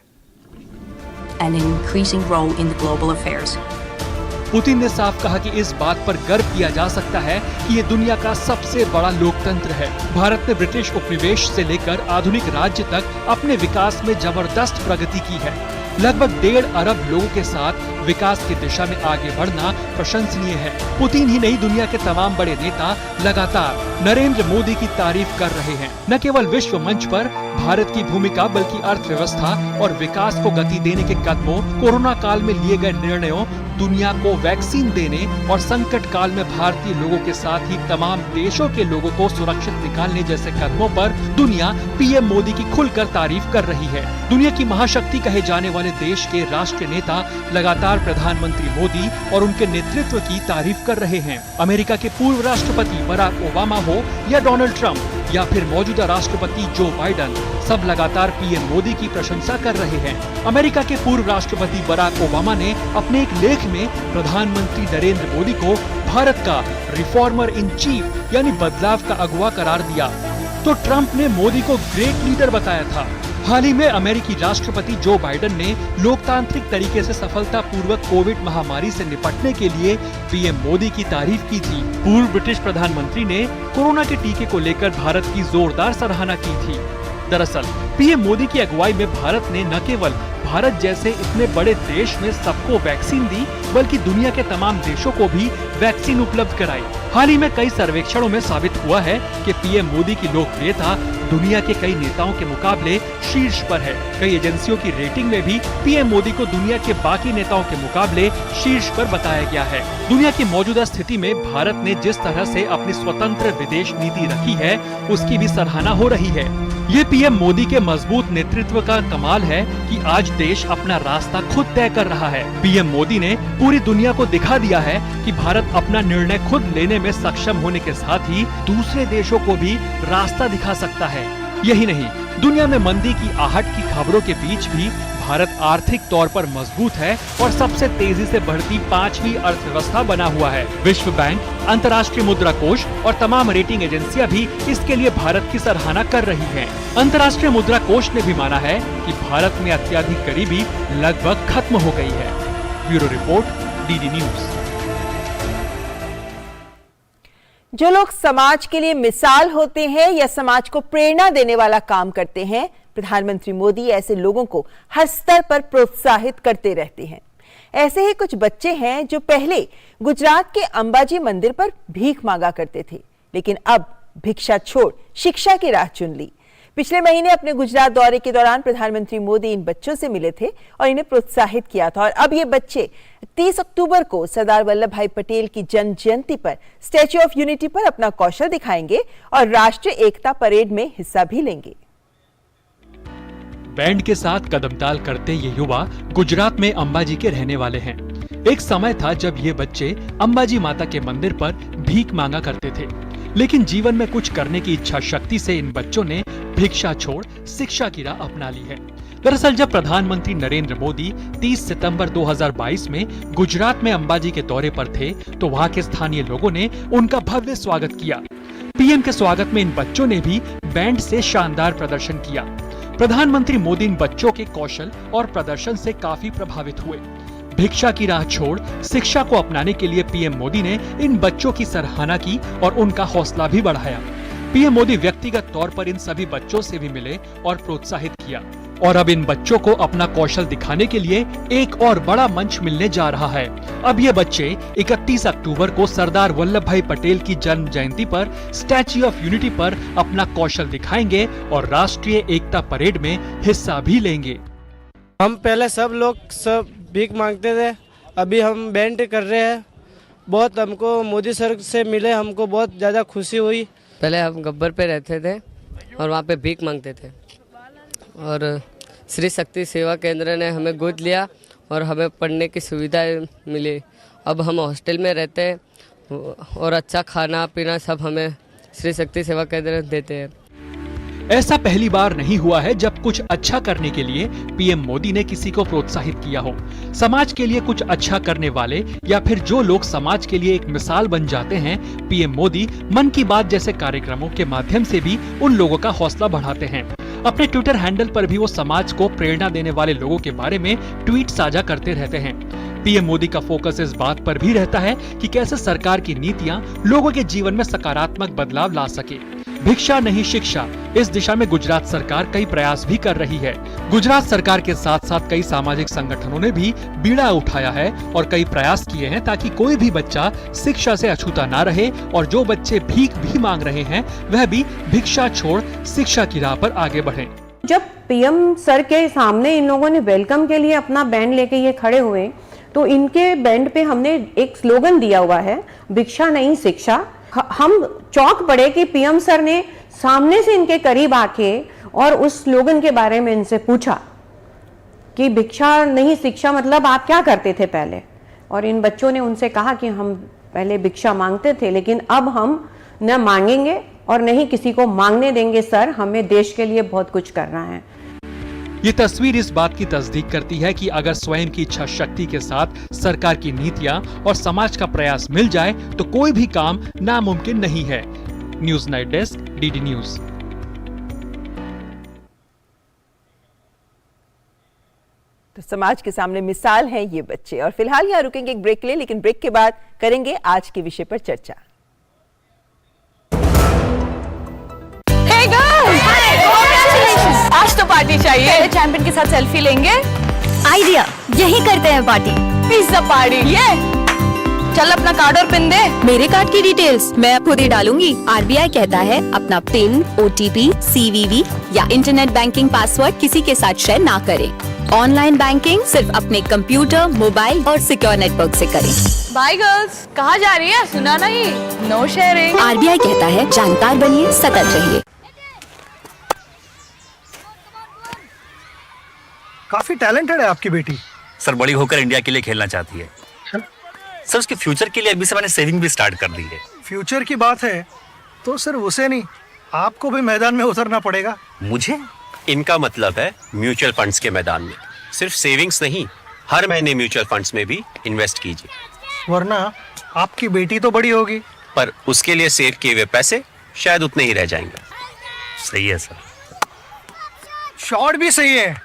पुतिन ने साफ कहा कि इस बात पर गर्व किया जा सकता है कि ये दुनिया का सबसे बड़ा लोकतंत्र है। भारत ने ब्रिटिश उपनिवेश से लेकर आधुनिक राज्य तक अपने विकास में जबरदस्त प्रगति की है। लगभग 1.5 अरब लोगों के साथ विकास की दिशा में आगे बढ़ना प्रशंसनीय है। पुतिन ही नहीं, दुनिया के तमाम बड़े नेता लगातार नरेंद्र मोदी की तारीफ कर रहे हैं। न केवल विश्व मंच पर भारत की भूमिका बल्कि अर्थव्यवस्था और विकास को गति देने के कदमों, कोरोना काल में लिए गए निर्णयों, दुनिया को वैक्सीन देने और संकट काल में भारतीय लोगों के साथ ही तमाम देशों के लोगों को सुरक्षित निकालने जैसे कदमों पर दुनिया पीएम मोदी की खुलकर तारीफ कर रही है। दुनिया की महाशक्ति कहे जाने वाले देश के राष्ट्रीय नेता लगातार प्रधानमंत्री मोदी और उनके नेतृत्व की तारीफ कर रहे हैं। अमेरिका के पूर्व राष्ट्रपति बराक ओबामा हो या डोनाल्ड ट्रंप या फिर मौजूदा राष्ट्रपति जो बाइडेन, सब लगातार पीएम मोदी की प्रशंसा कर रहे हैं। अमेरिका के पूर्व राष्ट्रपति बराक ओबामा ने अपने एक लेख में प्रधानमंत्री नरेंद्र मोदी को भारत का रिफॉर्मर इन चीफ यानी बदलाव का अगुवा करार दिया, तो ट्रंप ने मोदी को ग्रेट लीडर बताया था। हाल ही में अमेरिकी राष्ट्रपति जो बाइडेन ने लोकतांत्रिक तरीके से सफलतापूर्वक कोविड महामारी से निपटने के लिए पीएम मोदी की तारीफ की थी। पूर्व ब्रिटिश प्रधानमंत्री ने कोरोना के टीके को लेकर भारत की जोरदार सराहना की थी। दरअसल पीएम मोदी की अगुवाई में भारत ने न केवल भारत जैसे इतने बड़े देश में सबको वैक्सीन दी, बल्कि दुनिया के तमाम देशों को भी वैक्सीन उपलब्ध कराई। हाल ही में कई सर्वेक्षणों में साबित हुआ है कि पीएम मोदी की लोकप्रियता दुनिया के कई नेताओं के मुकाबले शीर्ष पर है। कई एजेंसियों की रेटिंग में भी पीएम मोदी को दुनिया के बाकी नेताओं के मुकाबले शीर्ष पर बताया गया है। दुनिया की मौजूदा स्थिति में भारत ने जिस तरह से अपनी स्वतंत्र विदेश नीति रखी है, उसकी भी सराहना हो रही है। ये पीएम मोदी के मजबूत नेतृत्व का कमाल है कि आज देश अपना रास्ता खुद तय कर रहा है। पीएम मोदी ने पूरी दुनिया को दिखा दिया है कि भारत अपना निर्णय खुद लेने में सक्षम होने के साथ ही दूसरे देशों को भी रास्ता दिखा सकता है। यही नहीं, दुनिया में मंदी की आहट की खबरों के बीच भी भारत आर्थिक तौर पर मजबूत है और सबसे तेजी से बढ़ती 5वीं अर्थव्यवस्था बना हुआ है। विश्व बैंक, अंतर्राष्ट्रीय मुद्रा कोष और तमाम रेटिंग एजेंसियां भी इसके लिए भारत की सराहना कर रही हैं। अंतर्राष्ट्रीय मुद्रा कोष ने भी माना है कि भारत में अत्यधिक गरीबी लगभग खत्म हो गई है। Bureau report, DD news. जो लोग समाज के लिए मिसाल होते हैं या समाज को प्रेरणा देने वाला काम करते हैं, प्रधानमंत्री मोदी ऐसे लोगों को हर स्तर पर प्रोत्साहित करते रहते हैं। ऐसे ही कुछ बच्चे हैं जो पहले गुजरात के अंबाजी मंदिर पर भीख मांगा करते थे, लेकिन अब भिक्षा छोड़ शिक्षा की राह चुन ली। पिछले महीने अपने गुजरात दौरे के दौरान प्रधानमंत्री मोदी इन बच्चों से मिले थे और इन्हें प्रोत्साहित किया था, और अब ये बच्चे 30 अक्टूबर को सरदार वल्लभ भाई पटेल की जन्म जयंती पर स्टैच्यू ऑफ यूनिटी पर अपना कौशल दिखाएंगे और राष्ट्रीय एकता परेड में हिस्सा भी लेंगे। बैंड के साथ कदमताल करते ये युवा गुजरात में अंबाजी के रहने वाले हैं। एक समय था जब ये बच्चे अंबाजी माता के मंदिर पर भीख मांगा करते थे, लेकिन जीवन में कुछ करने की इच्छा शक्ति से इन बच्चों ने भिक्षा छोड़ शिक्षा की राह अपना ली है। दरअसल जब प्रधानमंत्री नरेंद्र मोदी 30 सितंबर 2022 में गुजरात में अंबाजी के दौरे पर थे, तो वहां के स्थानीय लोगों ने उनका भव्य स्वागत किया। पीएम के स्वागत में इन बच्चों ने भी बैंड से शानदार प्रदर्शन किया। प्रधानमंत्री मोदी इन बच्चों के कौशल और प्रदर्शन से काफी प्रभावित हुए। भिक्षा की राह छोड़ शिक्षा को अपनाने के लिए पीएम मोदी ने इन बच्चों की सराहना की और उनका हौसला भी बढ़ाया। पीएम मोदी व्यक्तिगत तौर पर इन सभी बच्चों से भी मिले और प्रोत्साहित किया, और अब इन बच्चों को अपना कौशल दिखाने के लिए एक और बड़ा मंच मिलने जा रहा है। अब ये बच्चे 31 अक्टूबर को सरदार वल्लभ भाई पटेल की जन्म जयंती पर स्टैच्यू ऑफ यूनिटी पर अपना कौशल दिखाएंगे और राष्ट्रीय एकता परेड में हिस्सा भी लेंगे। हम पहले सब लोग भीख मांगते थे, अभी हम बैंड कर रहे हैं। बहुत हमको मोदी सर से मिले, हमको बहुत ज़्यादा खुशी हुई। पहले हम गब्बर पे रहते थे और वहाँ पे भीख मांगते थे, और श्री शक्ति सेवा केंद्र ने हमें गोद लिया और हमें पढ़ने की सुविधा मिली। अब हम हॉस्टल में रहते हैं और अच्छा खाना पीना सब हमें श्री शक्ति सेवा केंद्र देते हैं। ऐसा पहली बार नहीं हुआ है जब कुछ अच्छा करने के लिए पीएम मोदी ने किसी को प्रोत्साहित किया हो। समाज के लिए कुछ अच्छा करने वाले या फिर जो लोग समाज के लिए एक मिसाल बन जाते हैं, पीएम मोदी मन की बात जैसे कार्यक्रमों के माध्यम से भी उन लोगों का हौसला बढ़ाते हैं। अपने ट्विटर हैंडल पर भी वो समाज को प्रेरणा देने वाले लोगों के बारे में ट्वीट साझा करते रहते हैं। पीएम मोदी का फोकस इस बात पर भी रहता है कि कैसे सरकार की नीतियां लोगों के जीवन में सकारात्मक बदलाव ला सके। भिक्षा नहीं शिक्षा, इस दिशा में गुजरात सरकार कई प्रयास भी कर रही है। गुजरात सरकार के साथ साथ कई सामाजिक संगठनों ने भी बीड़ा उठाया है और कई प्रयास किए हैं ताकि कोई भी बच्चा शिक्षा से अछूता ना रहे, और जो बच्चे भीख भी मांग रहे हैं वह भी भिक्षा छोड़ शिक्षा की राह पर आगे बढ़ें। जब पीएम सर के सामने इन लोगों ने वेलकम के लिए अपना बैंड लेके ये खड़े हुए, तो इनके बैंड पे हमने एक स्लोगन दिया हुआ है, भिक्षा नहीं शिक्षा। हम चौंक पड़े कि पीएम सर ने सामने से इनके करीब आके और उस स्लोगन के बारे में इनसे पूछा कि भिक्षा नहीं शिक्षा मतलब आप क्या करते थे पहले। और इन बच्चों ने उनसे कहा कि हम पहले भिक्षा मांगते थे, लेकिन अब हम न मांगेंगे और न ही किसी को मांगने देंगे सर, हमें देश के लिए बहुत कुछ करना है। ये तस्वीर इस बात की तस्दीक करती है कि अगर स्वयं की इच्छा शक्ति के साथ सरकार की नीतियां और समाज का प्रयास मिल जाए तो कोई भी काम नामुमकिन नहीं है। News night desk, DD news. तो समाज के सामने मिसाल हैं ये बच्चे। और फिलहाल यहाँ रुकेंगे एक ब्रेक के लिए, लेकिन ब्रेक के बाद करेंगे आज के विषय पर चर्चा। Hey guys! Hi! Congratulations! Party चाहिए। चैंपियन के साथ सेल्फी लेंगे। आइडिया, यही करते हैं पार्टी। Pizza party. ये चल अपना कार्ड और पिन दे। मेरे कार्ड की डिटेल्स मैं खुद ही डालूंगी। आरबीआई कहता है अपना पिन, ओटीपी, सीवीवी या इंटरनेट बैंकिंग पासवर्ड किसी के साथ शेयर ना करें। ऑनलाइन बैंकिंग सिर्फ अपने कंप्यूटर, मोबाइल और सिक्योर नेटवर्क से करें। बाय गर्ल्स, कहाँ जा रही है? सुना नहीं, नो शेयरिंग। आरबीआई कहता है जानकार बनिए, सतर्क रहिए। काफी टैलेंटेड है आपकी बेटी। सर बड़ी होकर इंडिया के लिए खेलना चाहती है। सर उसके फ्यूचर के लिए अभी से मैंने सेविंग भी स्टार्ट कर दी है। फ्यूचर की बात है तो सिर्फ उसे नहीं, आपको भी मैदान में उतरना पड़ेगा। मुझे? इनका मतलब है म्यूचुअल फंड्स के मैदान में। सिर्फ सेविंग्स नहीं, हर महीने म्यूचुअल फंड्स में भी इन्वेस्ट कीजिए। वरना आपकी बेटी तो बड़ी होगी, पर उसके लिए सेव किए हुए पैसे शायद उतने ही रह जाएंगे। सही है सर। शॉर्ट भी सही है।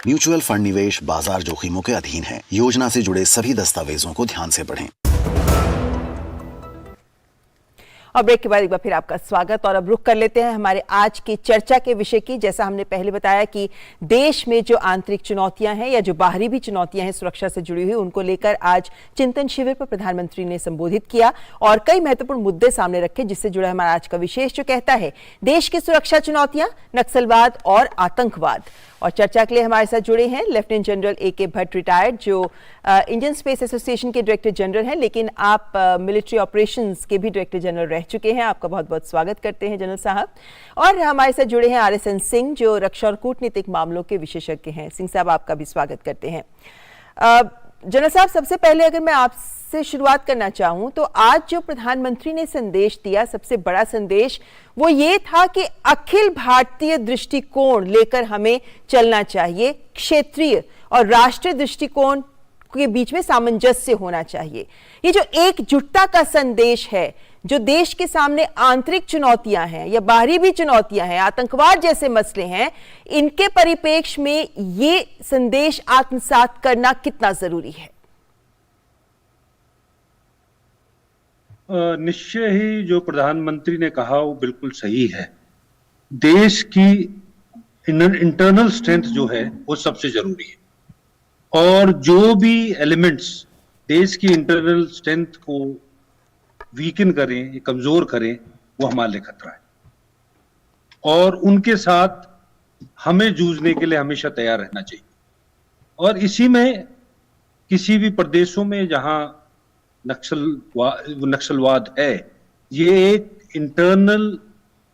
म्यूचुअल फंड निवेश बाजार जोखिमों के अधीन है। योजना से जुड़े सभी दस्तावेजों को ध्यान से पढ़ें। और ब्रेक के बाद एक बार फिर आपका स्वागत। और अब रुख कर लेते हैं हमारे आज की चर्चा के विषय की। जैसा हमने पहले बताया कि देश में जो आंतरिक चुनौतियां हैं या जो बाहरी भी चुनौतियां हैं सुरक्षा से जुड़ी हुई, उनको लेकर आज चिंतन शिविर पर प्रधानमंत्री ने संबोधित किया और कई महत्वपूर्ण मुद्दे सामने रखे, जिससे जुड़ा हमारा आज का विशेष जो कहता है देश की सुरक्षा चुनौतियां, नक्सलवाद और आतंकवाद। और चर्चा के लिए हमारे साथ जुड़े हैं lieutenant general A K. Bhatt retired, जो इंडियन स्पेस एसोसिएशन के डायरेक्टर जनरल हैं, लेकिन आप मिलिट्री ऑपरेशंस के भी डायरेक्टर जनरल रह चुके हैं। आपका बहुत बहुत स्वागत करते हैं जनरल साहब। और हमारे साथ जुड़े हैं आर.एस.एन. सिंह, जो रक्षा और कूटनीतिक मामलों के विशेषज्ञ हैं। सिंह साहब, आपका भी स्वागत करते हैं। जनरल साहब, सबसे पहले अगर मैं आपसे शुरुआत करना चाहूं तो आज जो प्रधानमंत्री ने संदेश दिया, सबसे बड़ा संदेश वो ये था कि अखिल भारतीय दृष्टिकोण लेकर हमें चलना चाहिए, क्षेत्रीय और राष्ट्रीय दृष्टिकोण के बीच में सामंजस्य होना चाहिए। ये जो एकजुटता का संदेश है, जो देश के सामने आंतरिक चुनौतियां हैं या बाहरी भी चुनौतियां हैं, आतंकवाद जैसे मसले हैं, इनके परिप्रेक्ष्य में ये संदेश आत्मसात करना कितना जरूरी है? निश्चय ही जो प्रधानमंत्री ने कहा वो बिल्कुल सही है। देश की इंटरनल स्ट्रेंथ जो है वो सबसे जरूरी है, और जो भी एलिमेंट्स देश की इंटरनल स्ट्रेंथ को वीकन करें, कमजोर करें, वो हमारे लिए खतरा है। और उनके साथ हमें जूझने के लिए हमेशा तैयार रहना चाहिए। और इसी में किसी भी प्रदेशों में जहां नक्सलवाद है, ये एक इंटरनल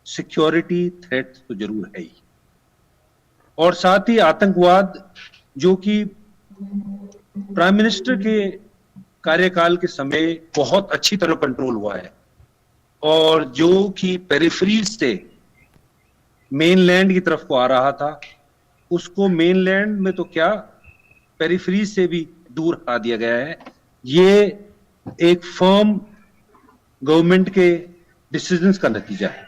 सिक्योरिटी थ्रेट तो जरूर है ही। और साथ ही आतंकवाद, जो कि प्राइम मिनिस्टर के कार्यकाल के समय बहुत अच्छी तरह कंट्रोल हुआ है, और जो कि पेरिफेरीज से मेनलैंड की तरफ को आ रहा था, उसको मेनलैंड में तो क्या पेरिफेरीज से भी दूर हटा दिया गया है। ये एक फर्म गवर्नमेंट के डिसीजंस का नतीजा है।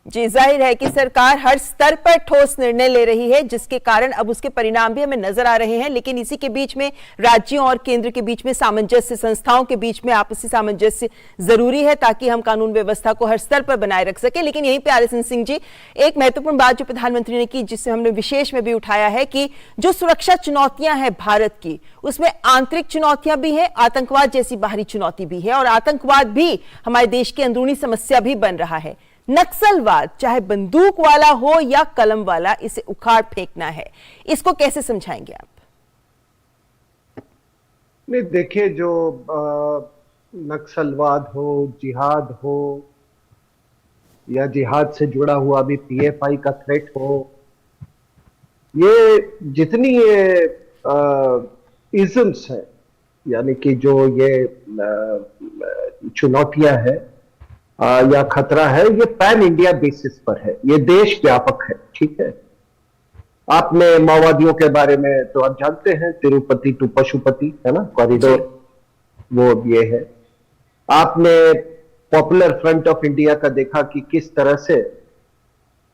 जी, जाहिर है कि सरकार हर स्तर पर ठोस निर्णय ले रही है, जिसके कारण अब उसके परिणाम भी हमें नजर आ रहे हैं। लेकिन इसी के बीच में राज्यों और केंद्र के बीच में सामंजस्य, संस्थाओं के बीच में आपसी सामंजस्य जरूरी है, ताकि हम कानून व्यवस्था को हर स्तर पर बनाए रख सके। लेकिन यहीं पे आर.एस.एन. सिंह जी, एक महत्वपूर्ण बात जो प्रधानमंत्री ने की, जिससे हमने विशेष में भी उठाया है कि जो सुरक्षा चुनौतियां हैं भारत की, उसमें आंतरिक चुनौतियां भी है, आतंकवाद जैसी बाहरी चुनौती भी है, और आतंकवाद भी हमारे देश की अंदरूनी समस्या भी बन रहा है। नक्सलवाद, चाहे बंदूक वाला हो या कलम वाला, इसे उखाड़ फेंकना है। इसको कैसे समझाएंगे आप? नहीं, देखिए, जो नक्सलवाद हो, जिहाद हो, या जिहाद से जुड़ा हुआ भी पीएफआई का थ्रेट हो, ये जितनी ये इज़म्स है, यानी कि जो ये चुनौतियां हैं या खतरा है, ये पैन इंडिया बेसिस पर है, ये देश व्यापक है। ठीक है, आपने माओवादियों के बारे में तो आप जानते हैं, तिरुपति टू पशुपति है ना कॉरिडोर, वो ये है। आपने पॉपुलर फ्रंट ऑफ इंडिया का देखा कि किस तरह से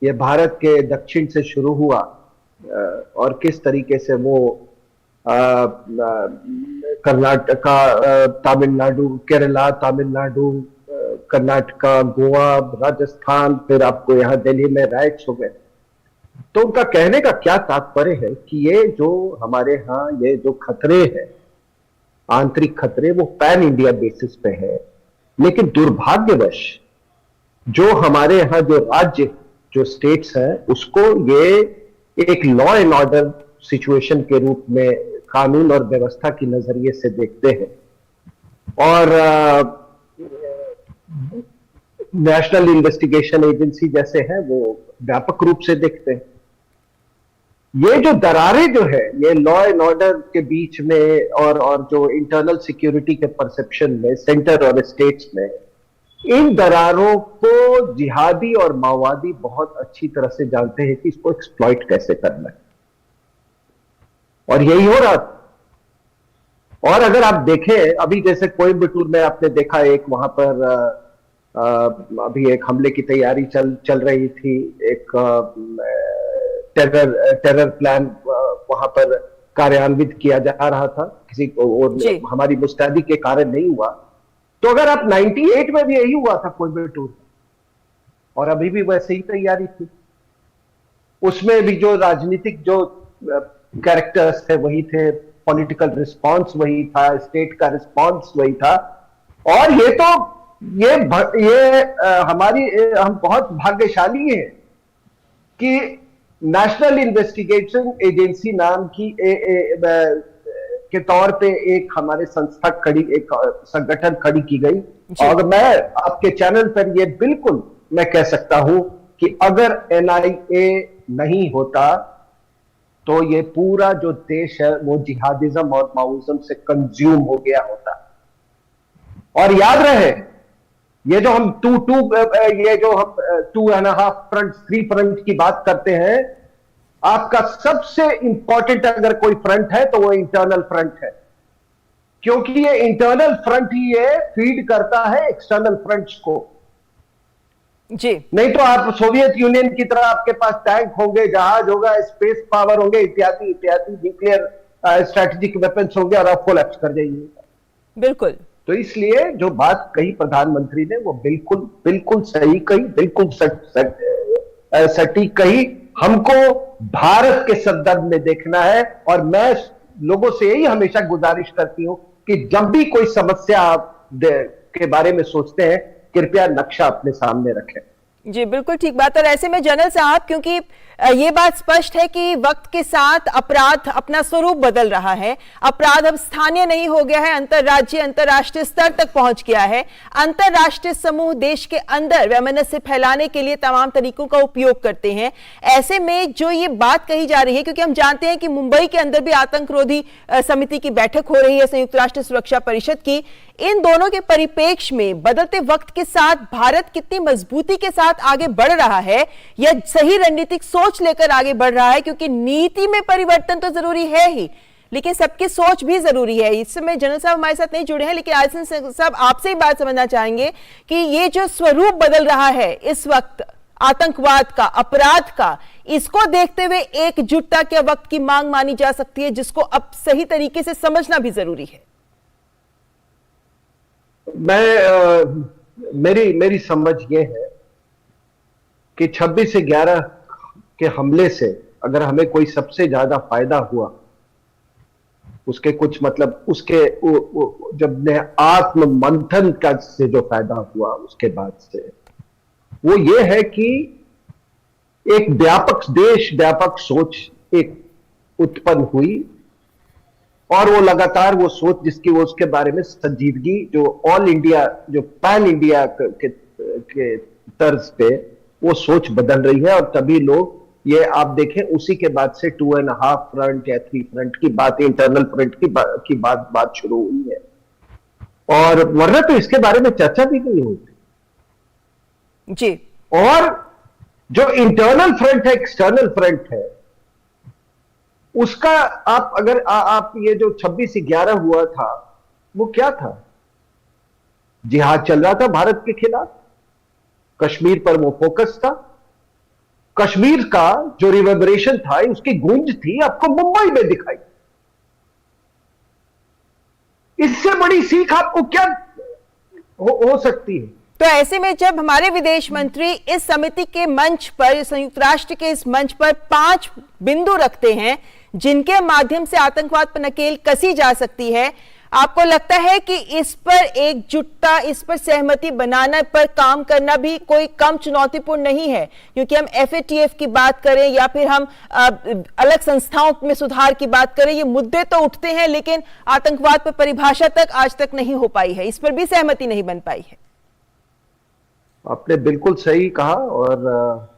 ये भारत के दक्षिण से शुरू हुआ और किस तरीके से वो कर्नाटका, तमिलनाडु, केरला, तमिलनाडु, कर्नाटका, गोवा, राजस्थान, फिर आपको यहाँ दिल्ली में राइट्स हो गए। तो उनका कहने का क्या तात्पर्य है कि ये जो हमारे यहाँ ये जो खतरे हैं, आंतरिक खतरे, वो पैन इंडिया बेसिस पे है, लेकिन दुर्भाग्यवश जो हमारे यहाँ जो राज्य जो स्टेट्स हैं उसको ये एक लॉ एंड ऑर्डर सिचुएशन के रूप में कानून और व्यवस्था की नजरिए से देखते हैं और नेशनल इन्वेस्टिगेशन एजेंसी जैसे हैं वो व्यापक रूप से देखते हैं। ये जो दरारें जो है ये लॉ एंड ऑर्डर के बीच में और जो इंटरनल सिक्योरिटी के परसेप्शन में सेंटर और स्टेट्स में, इन दरारों को जिहादी और माओवादी बहुत अच्छी तरह से जानते हैं कि इसको एक्सप्लॉइट कैसे करना है, और यही हो रहा था। और अगर आप देखें अभी जैसे कोयम्बटूर में आपने देखा एक वहां पर अभी एक हमले की तैयारी चल रही थी, एक टेरर प्लान वहां पर कार्यान्वित किया जा रहा था, किसी को हमारी मुस्तैदी के कारण नहीं हुआ। तो अगर आप 98 में भी यही हुआ था कोयम्बटूर, और अभी भी वैसे ही तैयारी थी, उसमें भी जो राजनीतिक जो कैरेक्टर्स थे वही थे, पॉलिटिकल रिस्पांस वही था, स्टेट का रिस्पांस वही था। और ये तो ये हम बहुत भाग्यशाली हैं कि नेशनल इन्वेस्टिगेशन एजेंसी नाम की के तौर पे एक हमारे संस्था एक संगठन खड़ी की गई। और मैं आपके चैनल पर ये बिल्कुल मैं कह सकता हूं कि अगर NIA नहीं होता तो ये पूरा जो देश है वो जिहादिज्म और माओइज्म से कंज्यूम हो गया होता। और याद रहे ये जो हम 2.5 फ्रंट 3 फ्रंट की बात करते हैं, आपका सबसे इंपॉर्टेंट अगर कोई फ्रंट है तो वो इंटरनल फ्रंट है, क्योंकि ये इंटरनल फ्रंट ही ये फीड करता है एक्सटर्नल फ्रंट्स को। जी नहीं तो आप सोवियत यूनियन की तरह आपके पास टैंक होंगे, जहाज होगा, स्पेस पावर होंगे, इत्यादि इत्यादि, न्यूक्लियर स्ट्रैटेजिक वेपन्स होंगे और आप कोलैप्स कर जाइए। बिल्कुल। तो इसलिए जो बात कही प्रधानमंत्री ने वो बिल्कुल सही कही, बिल्कुल सटीक कही। हमको भारत के संदर्भ में देखना है, और मैं लोगों से यही हमेशा गुजारिश करती हूं कि जब भी कोई समस्या के बारे में सोचते हैं कृपया नक्शा अपने सामने रखें। जी बिल्कुल ठीक बात। और ऐसे में जनरल साहब, क्योंकि ये बात स्पष्ट है कि वक्त के साथ अपराध अपना स्वरूप बदल रहा है, अपराध अब स्थानीय नहीं हो गया है, अंतर्राज्यीय अंतर्राष्ट्रीय स्तर तक पहुंच गया है। अंतर्राष्ट्रीय समूह देश के अंदर वैमनस्य फैलाने के लिए तमाम तरीकों का उपयोग करते हैं। ऐसे में जो ये बात कही जा रही है, क्योंकि हम जानते हैं कि मुंबई के अंदर भी आतंकरोधी समिति की बैठक हो रही है संयुक्त राष्ट्र सुरक्षा परिषद की, इन दोनों के परिप्रेक्ष्य में बदलते वक्त के साथ भारत कितनी मजबूती के साथ आगे बढ़ रहा है या सही रणनीतिक सोच लेकर आगे बढ़ रहा है, क्योंकि नीति में परिवर्तन तो जरूरी है ही, लेकिन सबकी सोच भी जरूरी है। इस समय जनरल साहब हमारे साथ नहीं जुड़े हैं, लेकिन आसिफ साहब आपसे ही बात समझना चाहेंगे कि ये जो स्वरूप बदल रहा है इस वक्त आतंकवाद का, अपराध का, इसको देखते हुए एकजुटता के वक्त की मांग मानी जा सकती है, जिसको अब सही तरीके से समझना भी जरूरी है। मेरी समझ ये है कि 26/11 के हमले से अगर हमें कोई सबसे ज्यादा फायदा हुआ, उसके कुछ मतलब उसके जब आत्म मंथन का से जो फायदा हुआ उसके बाद से, वो ये है कि एक देश व्यापक सोच एक उत्पन्न हुई, और वो लगातार वो सोच जिसकी वो उसके बारे में संजीदगी जो ऑल इंडिया जो पैन इंडिया के तर्ज पे वो सोच बदल रही है। और तभी लोग ये आप देखें उसी के बाद से 2.5 फ्रंट या 3 फ्रंट की बात, इंटरनल फ्रंट की बात शुरू हुई है, और वरना तो इसके बारे में चर्चा भी नहीं होती जी। और जो इंटरनल फ्रंट है, एक्सटर्नल फ्रंट है, उसका आप अगर आप ये जो 26/11 हुआ था वो क्या था? जिहाद चल रहा था भारत के खिलाफ, कश्मीर पर वो फोकस था, कश्मीर का जो रिवर्बरेशन था, उसकी गूंज थी आपको मुंबई में दिखाई। इससे बड़ी सीख आपको क्या हो सकती है? तो ऐसे में जब हमारे विदेश मंत्री इस समिति के मंच पर, संयुक्त राष्ट्र के इस मंच पर 5 बिंदु रखते हैं जिनके माध्यम से आतंकवाद पर नकेल कसी जा सकती है, आपको लगता है कि इस पर एकजुटता, इस पर सहमति बनाने पर काम करना भी कोई कम चुनौतीपूर्ण नहीं है? क्योंकि हम FATF की बात करें या फिर हम अलग संस्थाओं में सुधार की बात करें, ये मुद्दे तो उठते हैं, लेकिन आतंकवाद पर परिभाषा तक आज तक नहीं हो पाई है, इस पर भी सहमति नहीं बन पाई है। आपने बिल्कुल सही कहा। और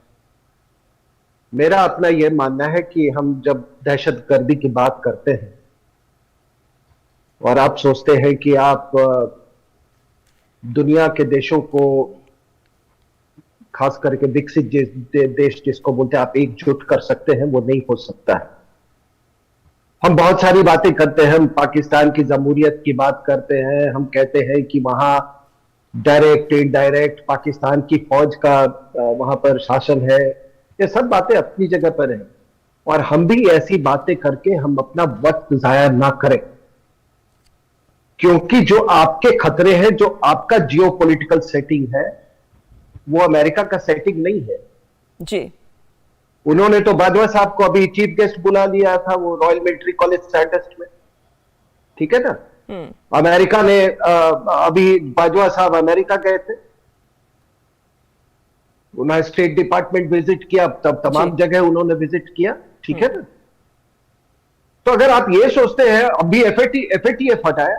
मेरा अपना यह मानना है कि हम जब दहशतगर्दी की बात करते हैं और आप सोचते हैं कि आप दुनिया के देशों को, खास करके विकसित देश जिसको बोलते हैं, आप एकजुट कर सकते हैं, वो नहीं हो सकता है। हम बहुत सारी बातें करते हैं, हम पाकिस्तान की जमहूरियत की बात करते हैं, हम कहते हैं कि वहां डायरेक्ट इनडायरेक्ट पाकिस्तान की फौज का वहां पर शासन है। ये सब बातें अपनी जगह पर हैं और हम भी ऐसी बातें करके हम अपना वक्त जाया ना करें, क्योंकि जो आपके खतरे हैं, जो आपका जियोपॉलिटिकल सेटिंग है, वो अमेरिका का सेटिंग नहीं है जी। उन्होंने तो बाजवा साहब को अभी चीफ गेस्ट बुला लिया था, वो रॉयल मिलिट्री कॉलेज सैंडहर्स्ट में, ठीक है ना। अमेरिका ने अभी बाजवा साहब अमेरिका गए थे, उन्होंने स्टेट डिपार्टमेंट विजिट किया, तब तमाम जगह उन्होंने विजिट किया, ठीक है ना। तो अगर आप ये सोचते हैं, अभी FATF हटाया,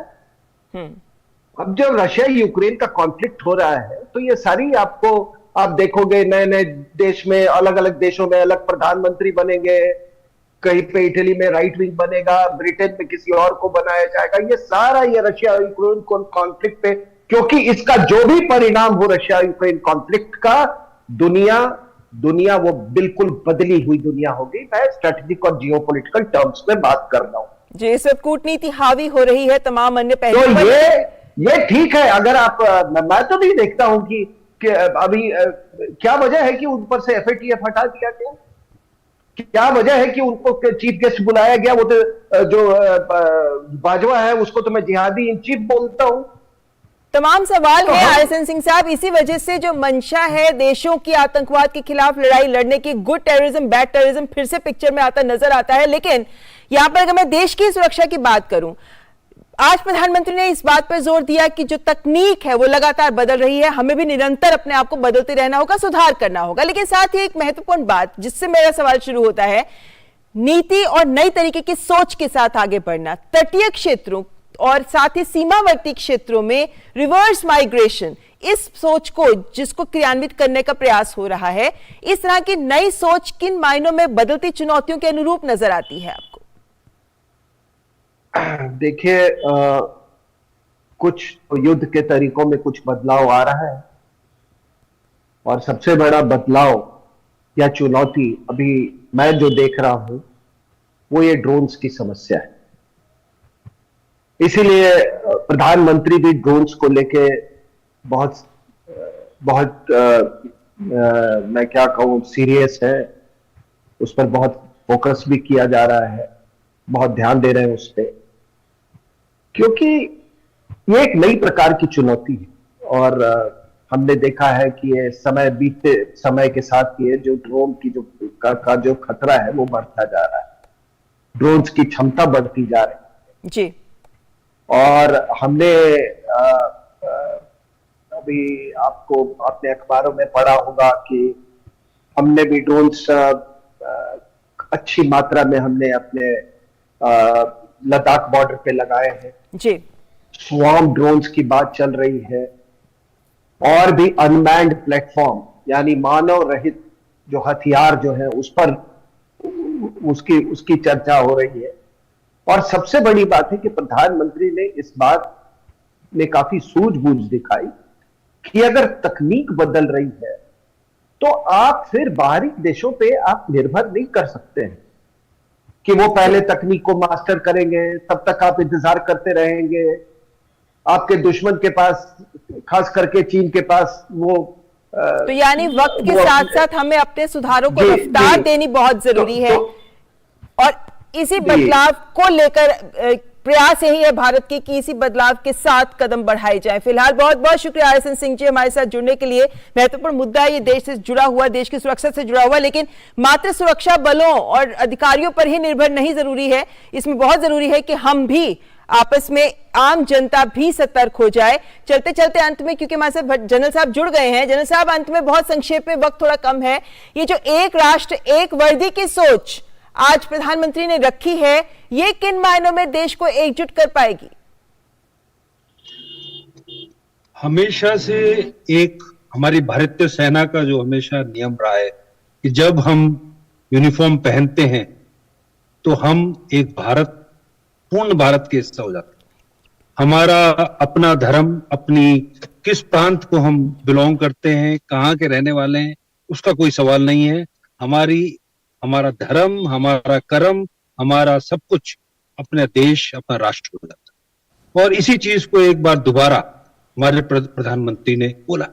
अब जब रशिया यूक्रेन का कॉन्फ्लिक्ट हो रहा है, तो ये सारी आपको, आप देखोगे नए नए देश में, अलग अलग देशों में अलग प्रधानमंत्री बनेंगे, कहीं पे इटली में राइट विंग बनेगा, ब्रिटेन में किसी और को बनाया जाएगा। ये सारा ये रशिया यूक्रेन कॉन्फ्लिक्ट पे, क्योंकि इसका जो भी परिणाम हो रशिया यूक्रेन कॉन्फ्लिक्ट का, दुनिया वो बिल्कुल बदली हुई दुनिया होगी। मैं स्ट्रेटेजिक और जियोपॉलिटिकल टर्म्स में बात कर रहा हूं जी। इस वक्त कूटनीति हावी हो रही है तमाम अन्य पहलुओं तो पर। ये ठीक है। अगर आप, मैं तो नहीं देखता हूं कि अभी क्या वजह है कि उन पर से FATF हटा दिया गया, क्या वजह है कि उनको चीफ गेस्ट बुलाया गया। वो तो जो बाजवा है उसको तो मैं जिहादी इन चीफ बोलता हूं। तमाम सवाल है RSN सिंह साहब, इसी वजह से जो मंशा है देशों की आतंकवाद के खिलाफ लड़ाई लड़ने की, गुड टेररिज्म बैड टेररिज्म फिर से पिक्चर में आता नजर आता है। लेकिन यहां पर अगर मैं देश की सुरक्षा की बात करूं, आज प्रधानमंत्री ने इस बात पर जोर दिया कि जो तकनीक है वो लगातार बदल रही है, हमें भी निरंतर अपने आप को बदलते रहना होगा, सुधार करना होगा। लेकिन साथ ही एक महत्वपूर्ण बात जिससे मेरा सवाल शुरू होता है, नीति और नई तरीके की सोच के साथ आगे बढ़ना। तटीय क्षेत्रों और साथ ही सीमावर्ती क्षेत्रों में रिवर्स माइग्रेशन, इस सोच को जिसको क्रियान्वित करने का प्रयास हो रहा है, इस तरह की नई सोच किन मायनों में बदलती चुनौतियों के अनुरूप नजर आती है आपको? देखिए, कुछ युद्ध के तरीकों में कुछ बदलाव आ रहा है और सबसे बड़ा बदलाव या चुनौती अभी मैं जो देख रहा हूं वो ये ड्रोन्स की समस्या है। इसीलिए प्रधानमंत्री भी ड्रोन्स को लेके बहुत मैं क्या कहूं, सीरियस है, उस पर बहुत फोकस भी किया जा रहा है, बहुत ध्यान दे रहे हैं उस पर, क्योंकि ये एक नई प्रकार की चुनौती है। और हमने देखा है कि ये समय बीतते समय के साथ ये जो ड्रोन की का जो खतरा है वो बढ़ता जा रहा है, ड्रोन्स की क्षमता बढ़ती जा रही है जी। और हमने अभी आपको अपने अखबारों में पढ़ा होगा कि हमने भी ड्रोन्स अच्छी मात्रा में हमने अपने लद्दाख बॉर्डर पे लगाए हैं जी। स्वार्म ड्रोन्स की बात चल रही है और भी अनमैन्ड प्लेटफॉर्म यानी मानव रहित जो हथियार जो है उस पर उसकी चर्चा हो रही है। और सबसे बड़ी बात है कि प्रधानमंत्री ने इस बात में काफी सूझबूझ दिखाई कि अगर तकनीक बदल रही है तो आप फिर बाहरी देशों पे आप निर्भर नहीं कर सकते हैं कि वो पहले तकनीक को मास्टर करेंगे, तब तक आप इंतजार करते रहेंगे। आपके दुश्मन के पास, खास करके चीन के पास, वो तो यानी वक्त के साथ साथ हमें अपने सुधारों को रफ्तार देनी बहुत जरूरी है। और इसी बदलाव को लेकर प्रयास यही है भारत के कि इसी बदलाव के साथ कदम बढ़ाए जाए। फिलहाल बहुत बहुत शुक्रिया RSN सिंह जी हमारे साथ जुड़ने के लिए। महत्वपूर्ण मुद्दा है ये, देश से जुड़ा हुआ, देश की सुरक्षा से जुड़ा हुआ, लेकिन मात्र सुरक्षा बलों और अधिकारियों पर ही निर्भर नहीं जरूरी है। इसमें बहुत जरूरी है कि हम भी आपस में, आम जनता भी सतर्क हो जाए। चलते चलते अंत में, क्योंकि हमारे साथ जनरल साहब जुड़ गए हैं, जनरल साहब अंत में बहुत संक्षेप में, वक्त थोड़ा कम है, ये जो एक राष्ट्र एक वर्दी की सोच आज प्रधानमंत्री ने रखी है, ये किन मायनों में देश को एकजुट कर पाएगी? हमेशा से एक हमारी भारतीय सेना का जो हमेशा नियम रहा है कि जब हम यूनिफॉर्म पहनते हैं तो हम एक भारत, पूर्ण भारत के हिस्सा हो जाते हैं। हमारा अपना धर्म, अपनी किस प्रांत को हम बिलोंग करते हैं, कहाँ के रहने वाले हैं, उसका कोई सवाल नहीं है। हमारा धर्म, हमारा कर्म, हमारा सब कुछ अपने देश, अपना राष्ट्र हो जाता है। और इसी चीज को एक बार दोबारा हमारे प्रधानमंत्री ने बोला।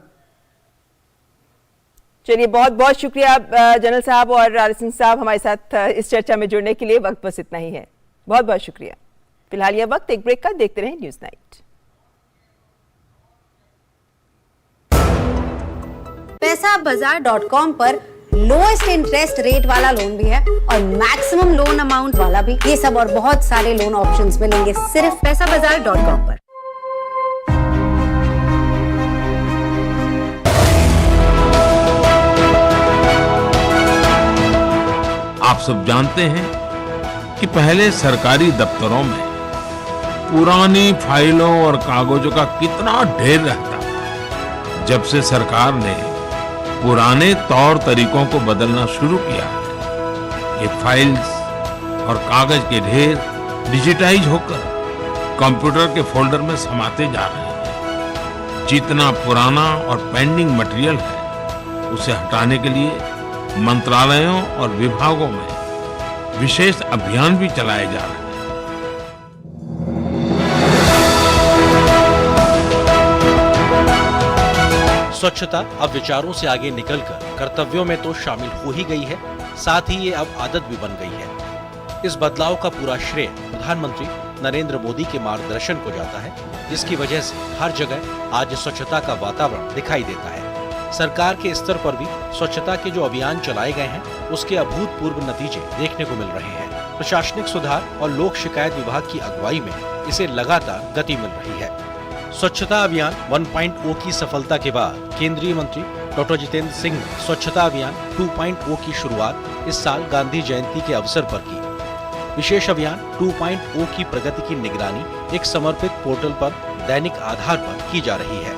चलिए, बहुत बहुत शुक्रिया जनरल साहब और RSN साहब हमारे साथ इस चर्चा में जुड़ने के लिए। वक्त बस इतना ही है, बहुत बहुत शुक्रिया। फिलहाल यह वक्त एक ब्रेक का, देखते रहें न्यूज़ नाइट। पैसाबाजार.com पर लोएस्ट इंटरेस्ट रेट वाला लोन भी है और मैक्सिमम लोन अमाउंट वाला भी। ये सब और बहुत सारे लोन ऑप्शंस मिलेंगे सिर्फ पैसाबाजार.com पर। आप सब जानते हैं कि पहले सरकारी दफ्तरों में पुरानी फाइलों और कागजों का कितना ढेर रहता था। जब से सरकार ने पुराने तौर तरीकों को बदलना शुरू किया, ये फाइल्स और कागज के ढेर डिजिटाइज होकर कंप्यूटर के फोल्डर में समाते जा रहे हैं। जितना पुराना और पेंडिंग मटेरियल है, उसे हटाने के लिए मंत्रालयों और विभागों में विशेष अभियान भी चलाए जा रहे हैं। स्वच्छता अब विचारों से आगे निकलकर कर्तव्यों में तो शामिल हो ही गई है, साथ ही ये अब आदत भी बन गई है। इस बदलाव का पूरा श्रेय प्रधानमंत्री नरेंद्र मोदी के मार्गदर्शन को जाता है, जिसकी वजह से हर जगह आज स्वच्छता का वातावरण दिखाई देता है। सरकार के स्तर पर भी स्वच्छता के जो अभियान चलाए गए हैं, उसके अभूतपूर्व नतीजे देखने को मिल रहे हैं। प्रशासनिक सुधार और लोक शिकायत विभाग की अगुवाई में इसे लगातार गति मिल रही है। स्वच्छता अभियान 1.0 की सफलता के बाद केंद्रीय मंत्री डॉक्टर जितेंद्र सिंह ने स्वच्छता अभियान 2.0 की शुरुआत इस साल गांधी जयंती के अवसर पर की। विशेष अभियान 2.0 की प्रगति की निगरानी एक समर्पित पोर्टल पर दैनिक आधार पर की जा रही है।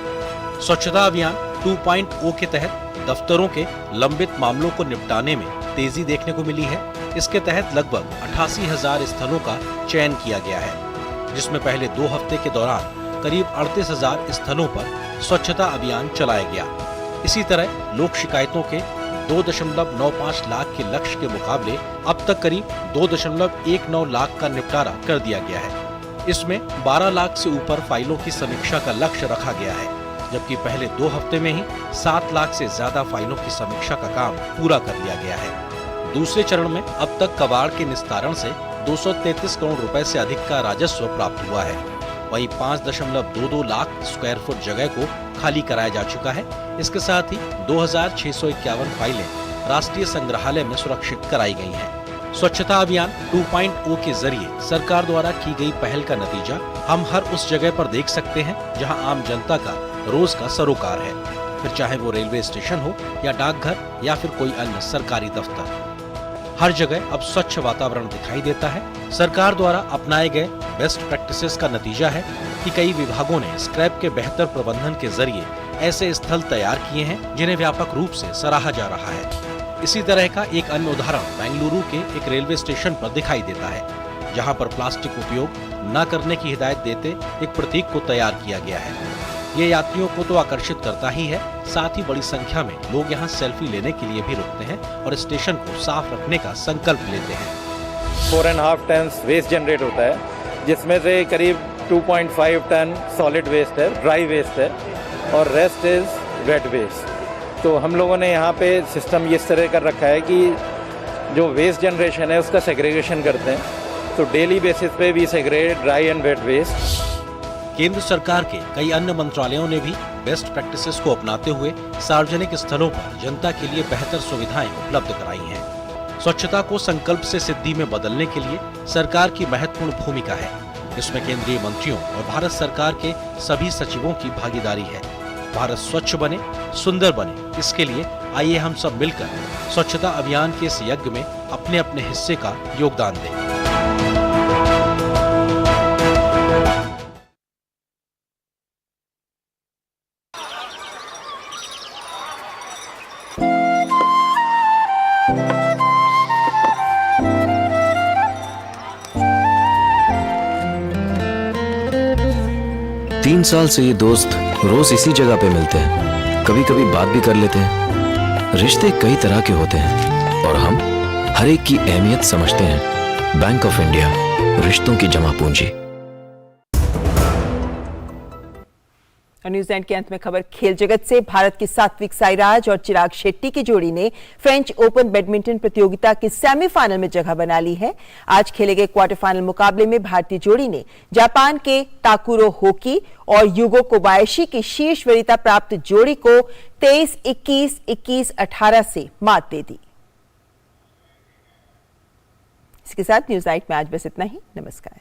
स्वच्छता अभियान 2.0 के तहत दफ्तरों के लंबित मामलों को निपटाने में तेजी देखने को मिली है। इसके तहत लगभग 88,000 स्थलों का चयन किया गया है, जिसमें पहले 2 हफ्ते के दौरान करीब 38,000 स्थलों पर स्वच्छता अभियान चलाया गया। इसी तरह लोक शिकायतों के 2.95 लाख के लक्ष्य के मुकाबले अब तक करीब 2.19 लाख का निपटारा कर दिया गया है। इसमें 12 लाख से ऊपर फाइलों की समीक्षा का लक्ष्य रखा गया है, जबकि पहले 2 हफ्ते में ही 7 लाख से ज्यादा फाइलों की समीक्षा का काम पूरा कर लिया गया है। दूसरे चरण में अब तक कबाड़ के निस्तारण से 233 करोड़ रुपए से अधिक का राजस्व प्राप्त हुआ है। वहीं 5.22 लाख स्क्वायर फुट जगह को खाली कराया जा चुका है। इसके साथ ही 2,651 फाइलें राष्ट्रीय संग्रहालय में सुरक्षित कराई गई हैं। स्वच्छता अभियान 2.0 के जरिए सरकार द्वारा की गई पहल का नतीजा हम हर उस जगह पर देख सकते हैं जहां आम जनता का रोज का सरोकार है, फिर चाहे वो रेलवे स्टेशन हो या डाकघर या फिर कोई अन्य सरकारी दफ्तर। हर जगह अब स्वच्छ वातावरण दिखाई देता है। सरकार द्वारा अपनाए गए बेस्ट प्रैक्टिसेस का नतीजा है कि कई विभागों ने स्क्रैप के बेहतर प्रबंधन के जरिए ऐसे स्थल तैयार किए हैं जिन्हें व्यापक रूप से सराहा जा रहा है। इसी तरह का एक अन्य उदाहरण बेंगलुरु के एक रेलवे स्टेशन पर दिखाई देता है, जहां पर प्लास्टिक उपयोग न करने की हिदायत देते एक प्रतीक को तैयार किया गया है। ये यात्रियों को तो आकर्षित करता ही है, साथ ही बड़ी संख्या में लोग यहाँ सेल्फी लेने के लिए भी रुकते हैं और स्टेशन को साफ रखने का संकल्प लेते हैं। 4.5 टन वेस्ट जनरेट होता है, जिसमें से करीब 2.5 टन सॉलिड वेस्ट है, ड्राई वेस्ट है और रेस्ट इज वेट वेस्ट। तो हम लोगों ने यहाँ पे सिस्टम इस तरह कर रखा है कि जो वेस्ट जनरेशन है उसका सेग्रीगेशन करते हैं। तो डेली बेसिस पे we segregate dry and wet waste. केंद्र सरकार के कई अन्य मंत्रालयों ने भी बेस्ट प्रैक्टिसेस को अपनाते हुए सार्वजनिक स्थलों पर जनता के लिए बेहतर सुविधाएं उपलब्ध कराई हैं। स्वच्छता को संकल्प से सिद्धि में बदलने के लिए सरकार की महत्वपूर्ण भूमिका है। इसमें केंद्रीय मंत्रियों और भारत सरकार के सभी सचिवों की भागीदारी है। भारत स्वच्छ बने, सुंदर बने, इसके लिए आइए हम सब मिलकर स्वच्छता अभियान के इस यज्ञ में अपने अपने हिस्से का योगदान दें। तीन साल से ये दोस्त रोज इसी जगह पे मिलते हैं, कभी कभी बात भी कर लेते हैं। रिश्ते कई तरह के होते हैं और हम हर एक की अहमियत समझते हैं। बैंक ऑफ इंडिया, रिश्तों की जमा पूंजी। न्यूजीलैंड के अंत में खबर खेल जगत से। भारत के सात्विक साईराज और चिराग शेट्टी की जोड़ी ने फ्रेंच ओपन बैडमिंटन प्रतियोगिता के सेमीफाइनल में जगह बना ली है। आज खेले गए क्वार्टर फाइनल मुकाबले में भारतीय जोड़ी ने जापान के ताकुरो होकी और युगो कोबायाशी की शीर्ष वरीयता प्राप्त जोड़ी को 23-21, 21-18 से मात दे दी। इसके साथ न्यूज़ नाइट में आज बस इतना ही। नमस्कार।